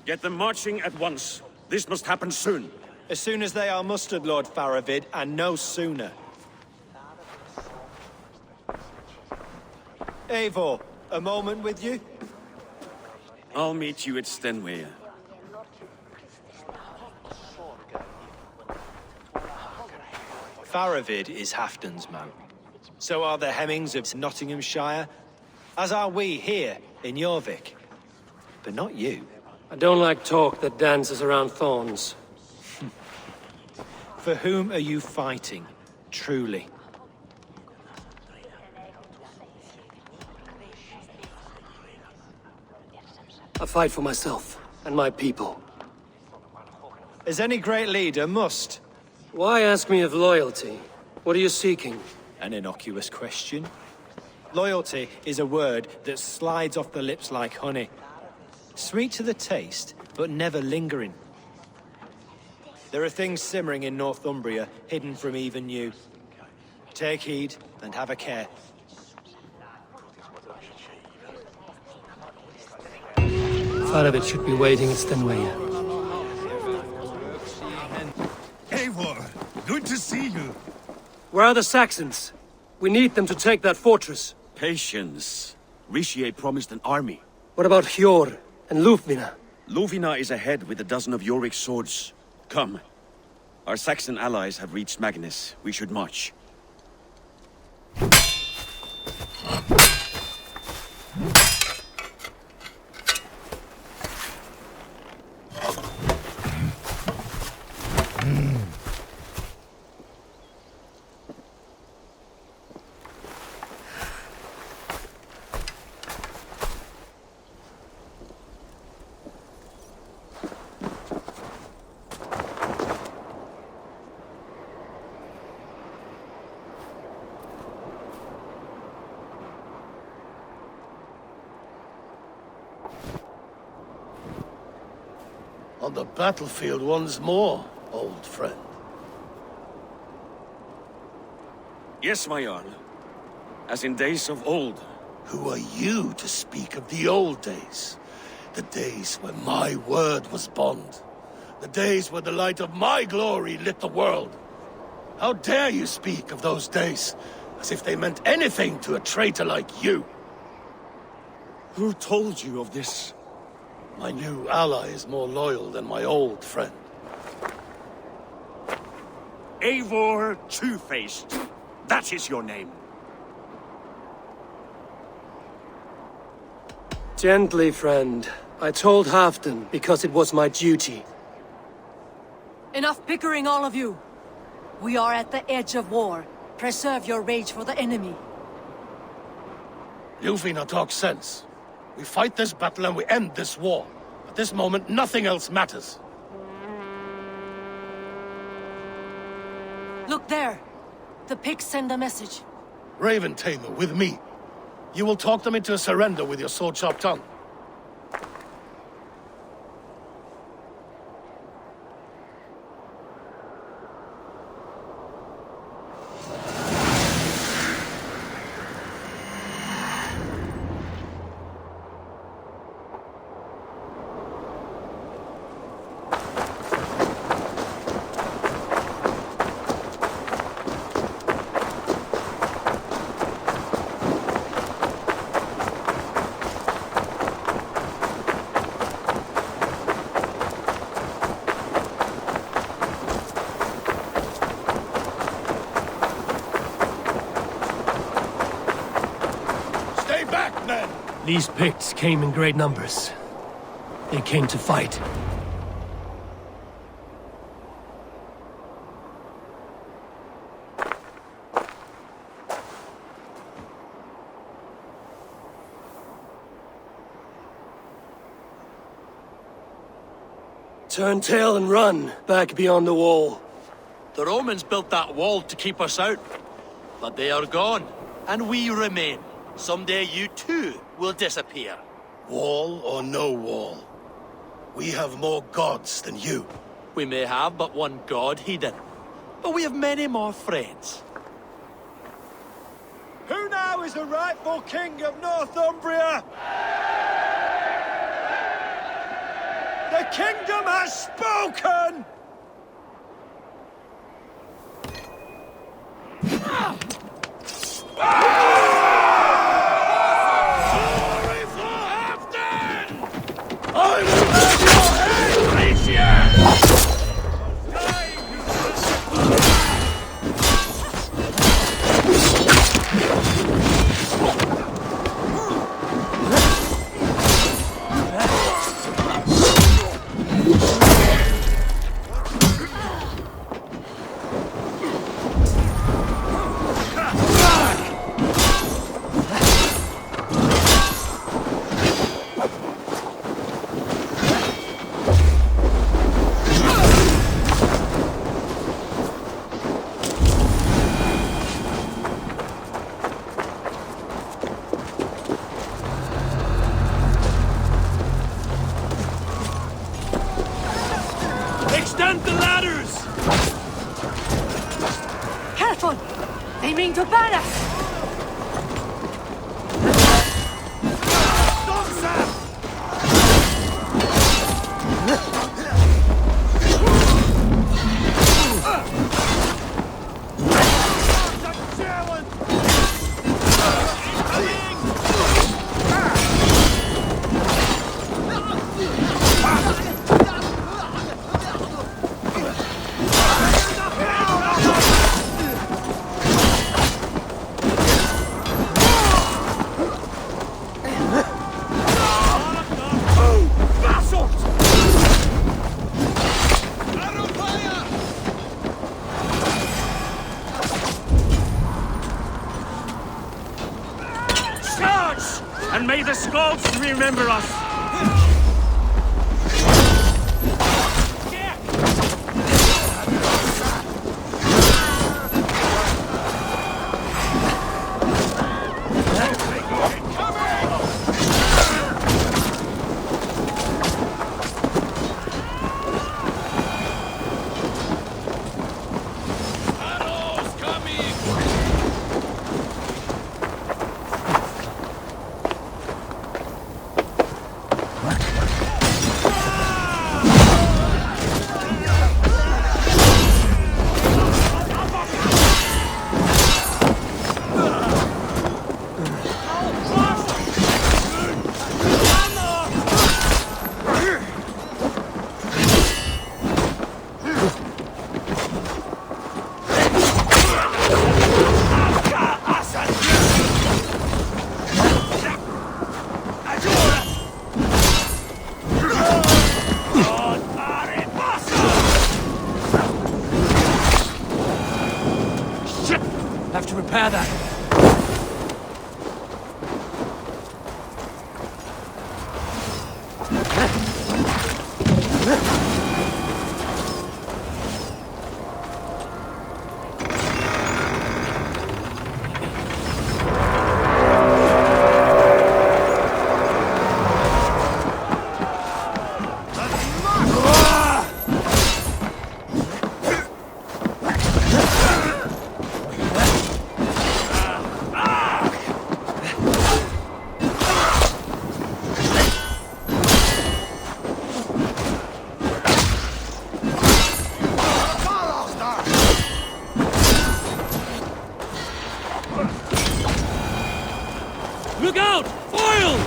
Get them marching at once. This must happen soon. As soon as they are mustered, Lord Faravid, and no sooner. Eivor, a moment with you? I'll meet you at Stenway. Faravid is Halfdan's man. So are the Hemmings of Nottinghamshire, as are we here in Jorvik. But not you. I don't like talk that dances around thorns. For whom are you fighting, truly? I fight for myself and my people. As any great leader must. Why ask me of loyalty? What are you seeking? An innocuous question. Loyalty is a word that slides off the lips like honey. Sweet to the taste, but never lingering. There are things simmering in Northumbria, hidden from even you. Take heed, and have a care. Faravid should be waiting at Stenway. Eivor, good to see you. Where are the Saxons? We need them to take that fortress. Patience. Richier promised an army. What about Hjor and Lufvina? Luvina is ahead with a dozen of Yorik's swords. Come. Our Saxon allies have reached Magnus. We should march. On the battlefield once more, old friend. Yes, my Jarl. As in days of old. Who are you to speak of the old days? The days when my word was bond. The days when the light of my glory lit the world. How dare you speak of those days, as if they meant anything to a traitor like you? Who told you of this? My new ally is more loyal than my old friend. Eivor Two-Faced. That is your name. Gently, friend. I told Halfdan because it was my duty. Enough bickering, all of you. We are at the edge of war. Preserve your rage for the enemy. Lufina talks sense. We fight this battle and we end this war. At this moment, nothing else matters. Look there. The pigs send a message. Raven Tamer, with me. You will talk them into a surrender with your sword-sharp tongue. These Picts came in great numbers. They came to fight. Turn tail and run, back beyond the wall. The Romans built that wall to keep us out. But they are gone, and we remain. Someday you too will disappear. Wall or no wall, we have more gods than you. We may have but one god hidden. but we have many more friends. Who now is the rightful king of Northumbria? The kingdom has spoken! Extend the ladders! Careful! They mean to ban us! And may the Skalds remember us! Have to repair that. Look out! Foil!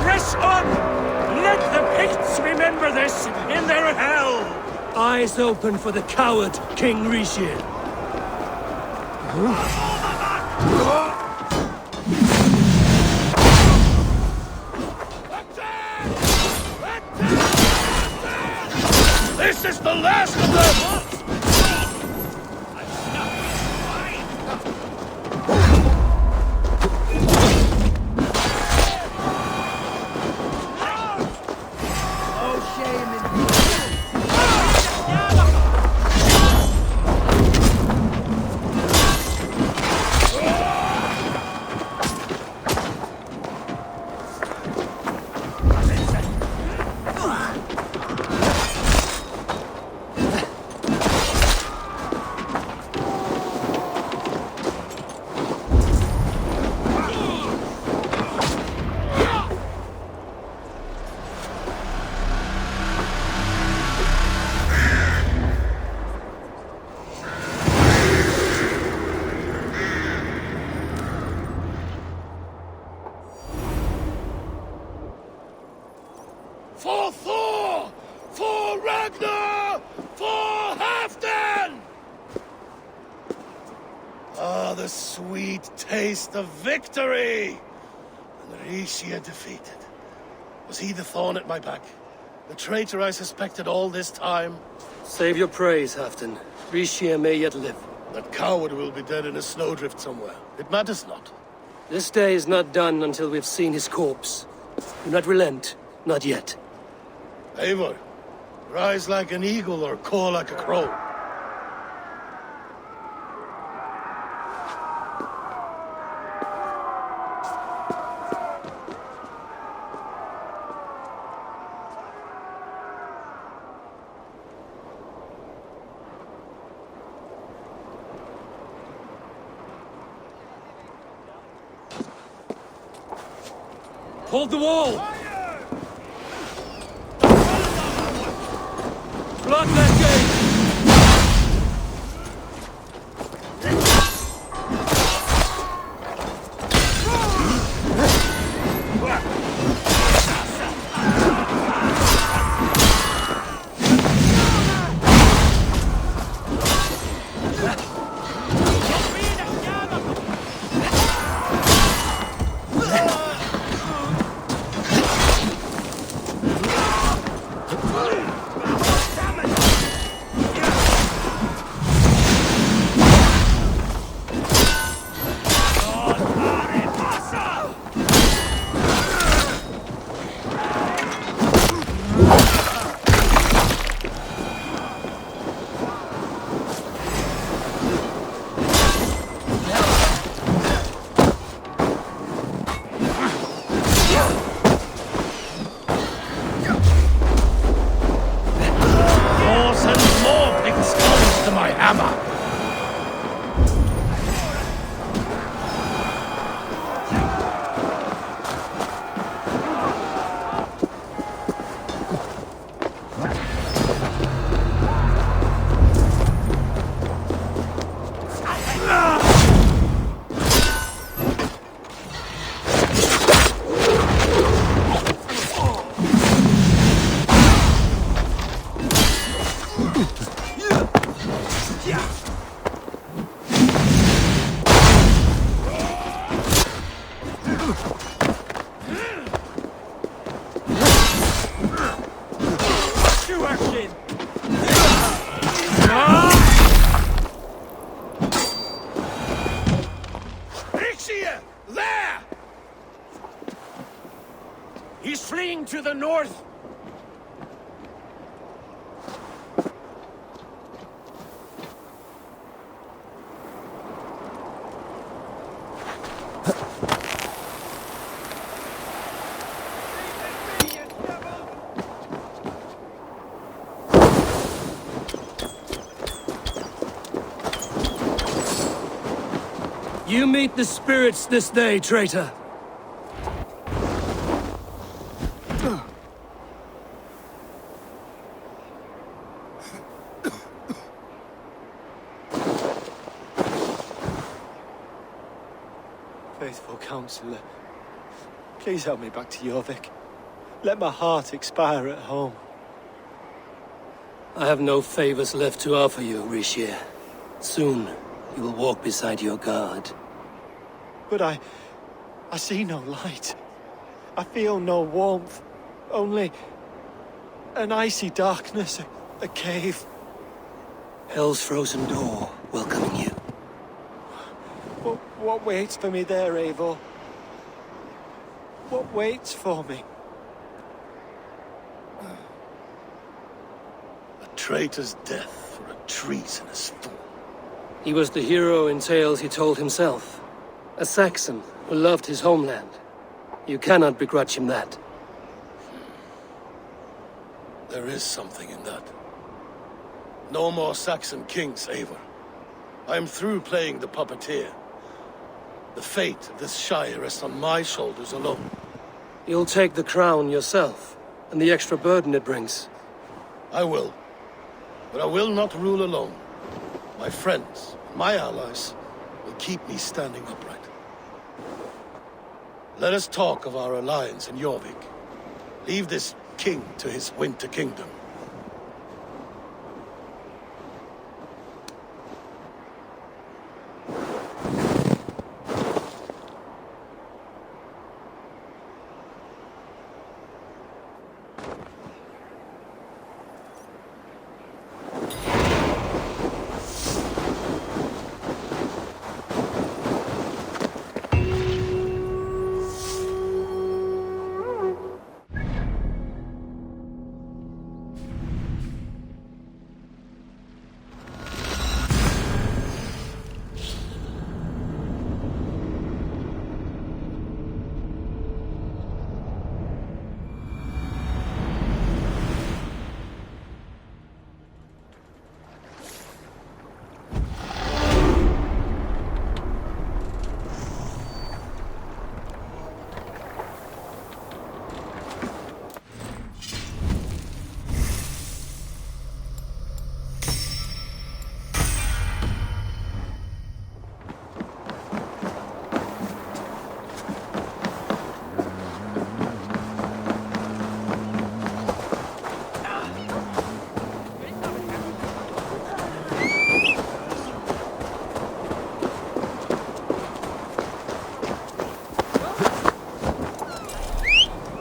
Press on! Let the Picts remember this in their hell! Eyes open for the coward, King Rishir. This is the last of them! For Thor! For Ragnar! For Halfdan! Ah, the sweet taste of victory! And Rishia defeated. Was he the thorn at my back? The traitor I suspected all this time? Save your praise, Halfdan. Rishia may yet live. That coward will be dead in a snowdrift somewhere. It matters not. This day is not done until we've seen his corpse. Do not relent. Not yet. Eivor, rise like an eagle or caw like a crow. Hold the wall! Block that gate! fleeing to the north! You meet the spirits this day, traitor. Faithful counselor, please help me back to Jorvik. Let my heart expire at home. I have no favors left to offer you, Rishir. Soon, you will walk beside your god. But I see no light. I feel no warmth. Only an icy darkness, a cave. Hell's frozen door welcoming you. What waits for me there, Eivor? What waits for me? A traitor's death for a treasonous fool. He was the hero in tales he told himself. A Saxon who loved his homeland. You cannot begrudge him that. There is something in that. No more Saxon kings, Eivor. I am through playing the puppeteer. The fate of this Shire rests on my shoulders alone. You'll take the crown yourself, and the extra burden it brings. I will. But I will not rule alone. My friends, my allies, will keep me standing upright. Let us talk of our alliance in Jorvik. Leave this king to his winter kingdom.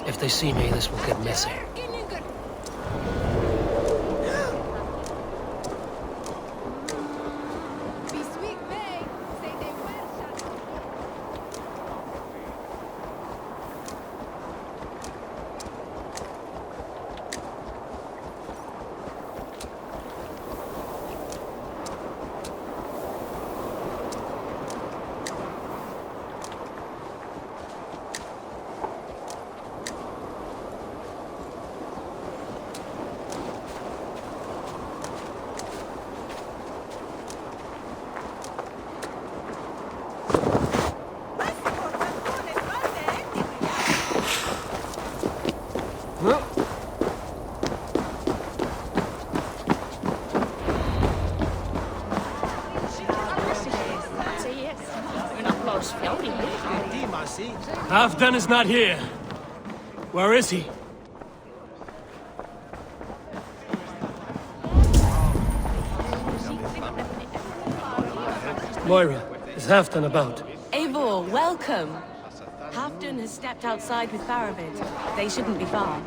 If they see me, this will get messy. Halfdan is not here. Where is he? Moira, is Halfdan about? Eivor, welcome. Halfdan has stepped outside with Faravid. They shouldn't be far.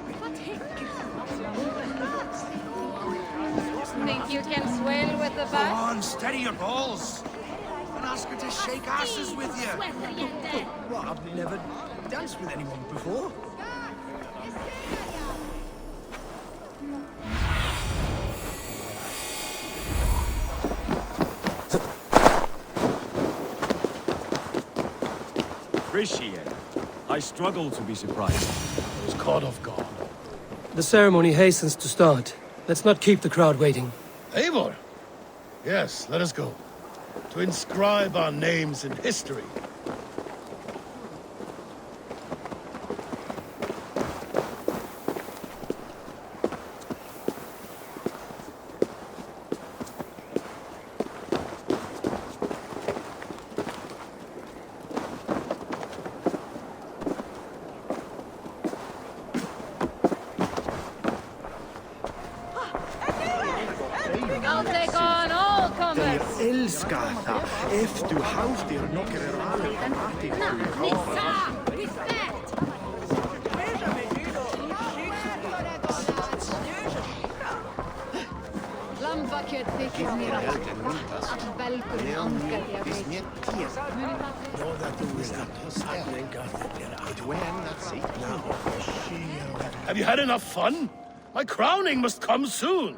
Think you can swim with the bus? Come on, steady your balls. And ask her to shake asses with you. What, I've never danced with anyone before. Appreciate it. I struggle to be surprised. I was caught off guard. The ceremony hastens to start. Let's not keep the crowd waiting. Eivor? Yes, let us go. To inscribe our names in history. I'll take on all comers. Älskar det. Efter halvtid några Lambakkjöt þykir mér allt. All belgurinn angar því að veit. Have you had enough fun? My crowning must come soon.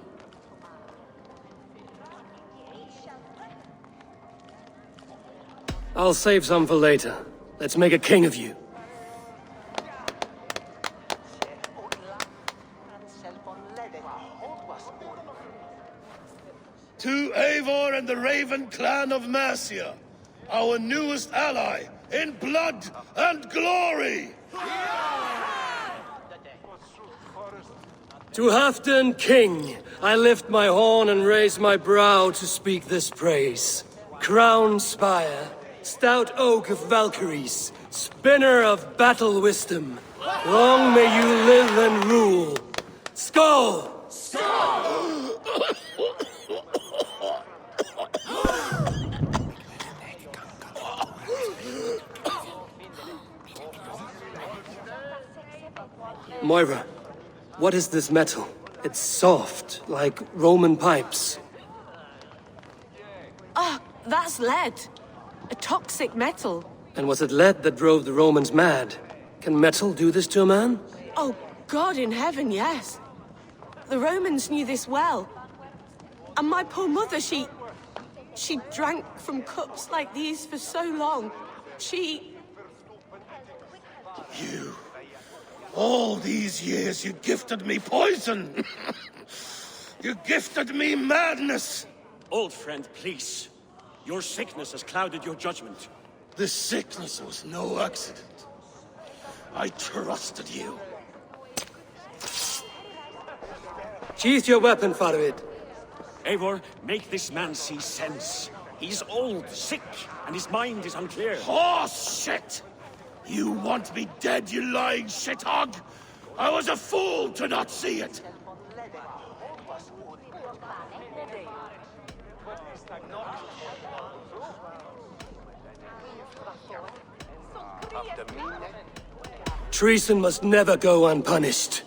I'll save some for later. Let's make a king of you. To Eivor and the Raven clan of Mercia, our newest ally in blood and glory! To Halfdan, king, I lift my horn and raise my brow to speak this praise. Crown spire, stout oak of Valkyries, spinner of battle wisdom, long may you live and rule. Skål! Moira, what is this metal? It's soft, like Roman pipes. Ah, that's lead. A toxic metal. And was it lead that drove the Romans mad? Can metal do this to a man? Oh, God in heaven, yes. The Romans knew this well. And my poor mother, she drank from cups like these for so long. You... All these years you gifted me poison! You gifted me madness! Old friend, please. Your sickness has clouded your judgment. This sickness was no accident. I trusted you. Sheath your weapon, Farvid. Eivor, make this man see sense. He's old, sick, and his mind is unclear. Horse shit! You want me dead, you lying shithog? I was a fool to not see it! Treason must never go unpunished.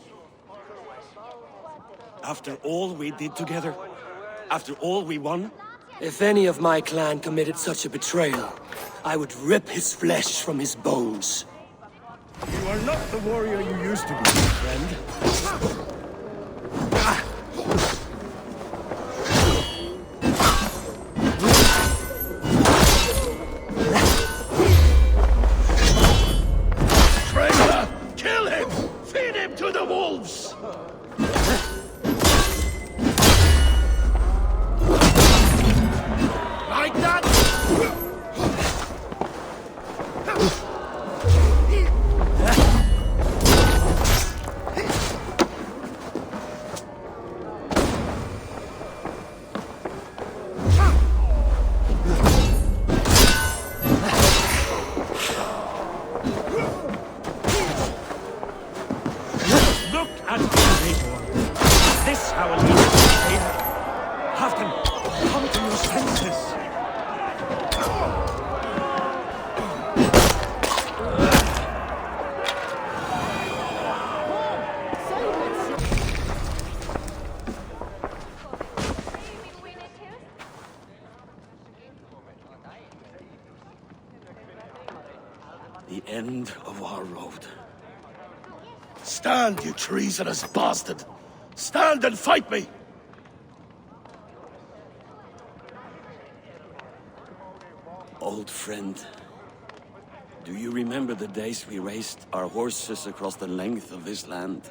After all we did together? After all we won? If any of my clan committed such a betrayal, I would rip his flesh from his bones. You are not the warrior you used to be, friend. Traitor! Kill him! Feed him to the wolves! Like that! Look at Eivor. This how a leader should behave. Halfdan, come to your senses. The end of our road. Stand, you treasonous bastard! Stand and fight me! Old friend, Do you remember the days we raced our horses across the length of this land?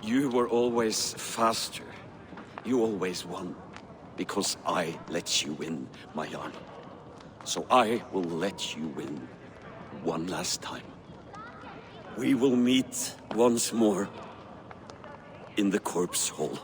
You were always faster. You always won. Because I let you win, my Jarl. So I will let you win one last time. We will meet once more in the corpse hall.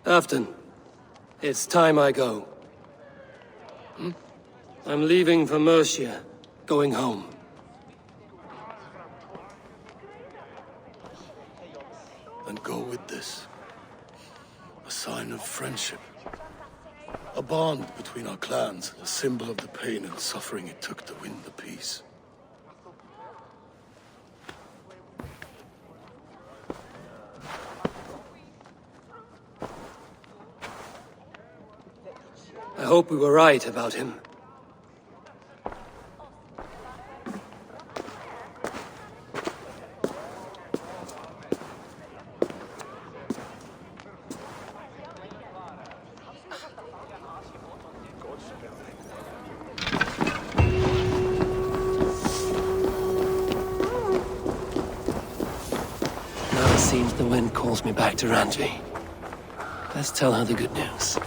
Afton, it's time I go. I'm leaving for Mercia, going home. And go with this. A sign of friendship. A bond between our clans, a symbol of the pain and suffering it took to win the peace. I hope we were right about him. Now it seems the wind calls me back to Ranji. Let's tell her the good news.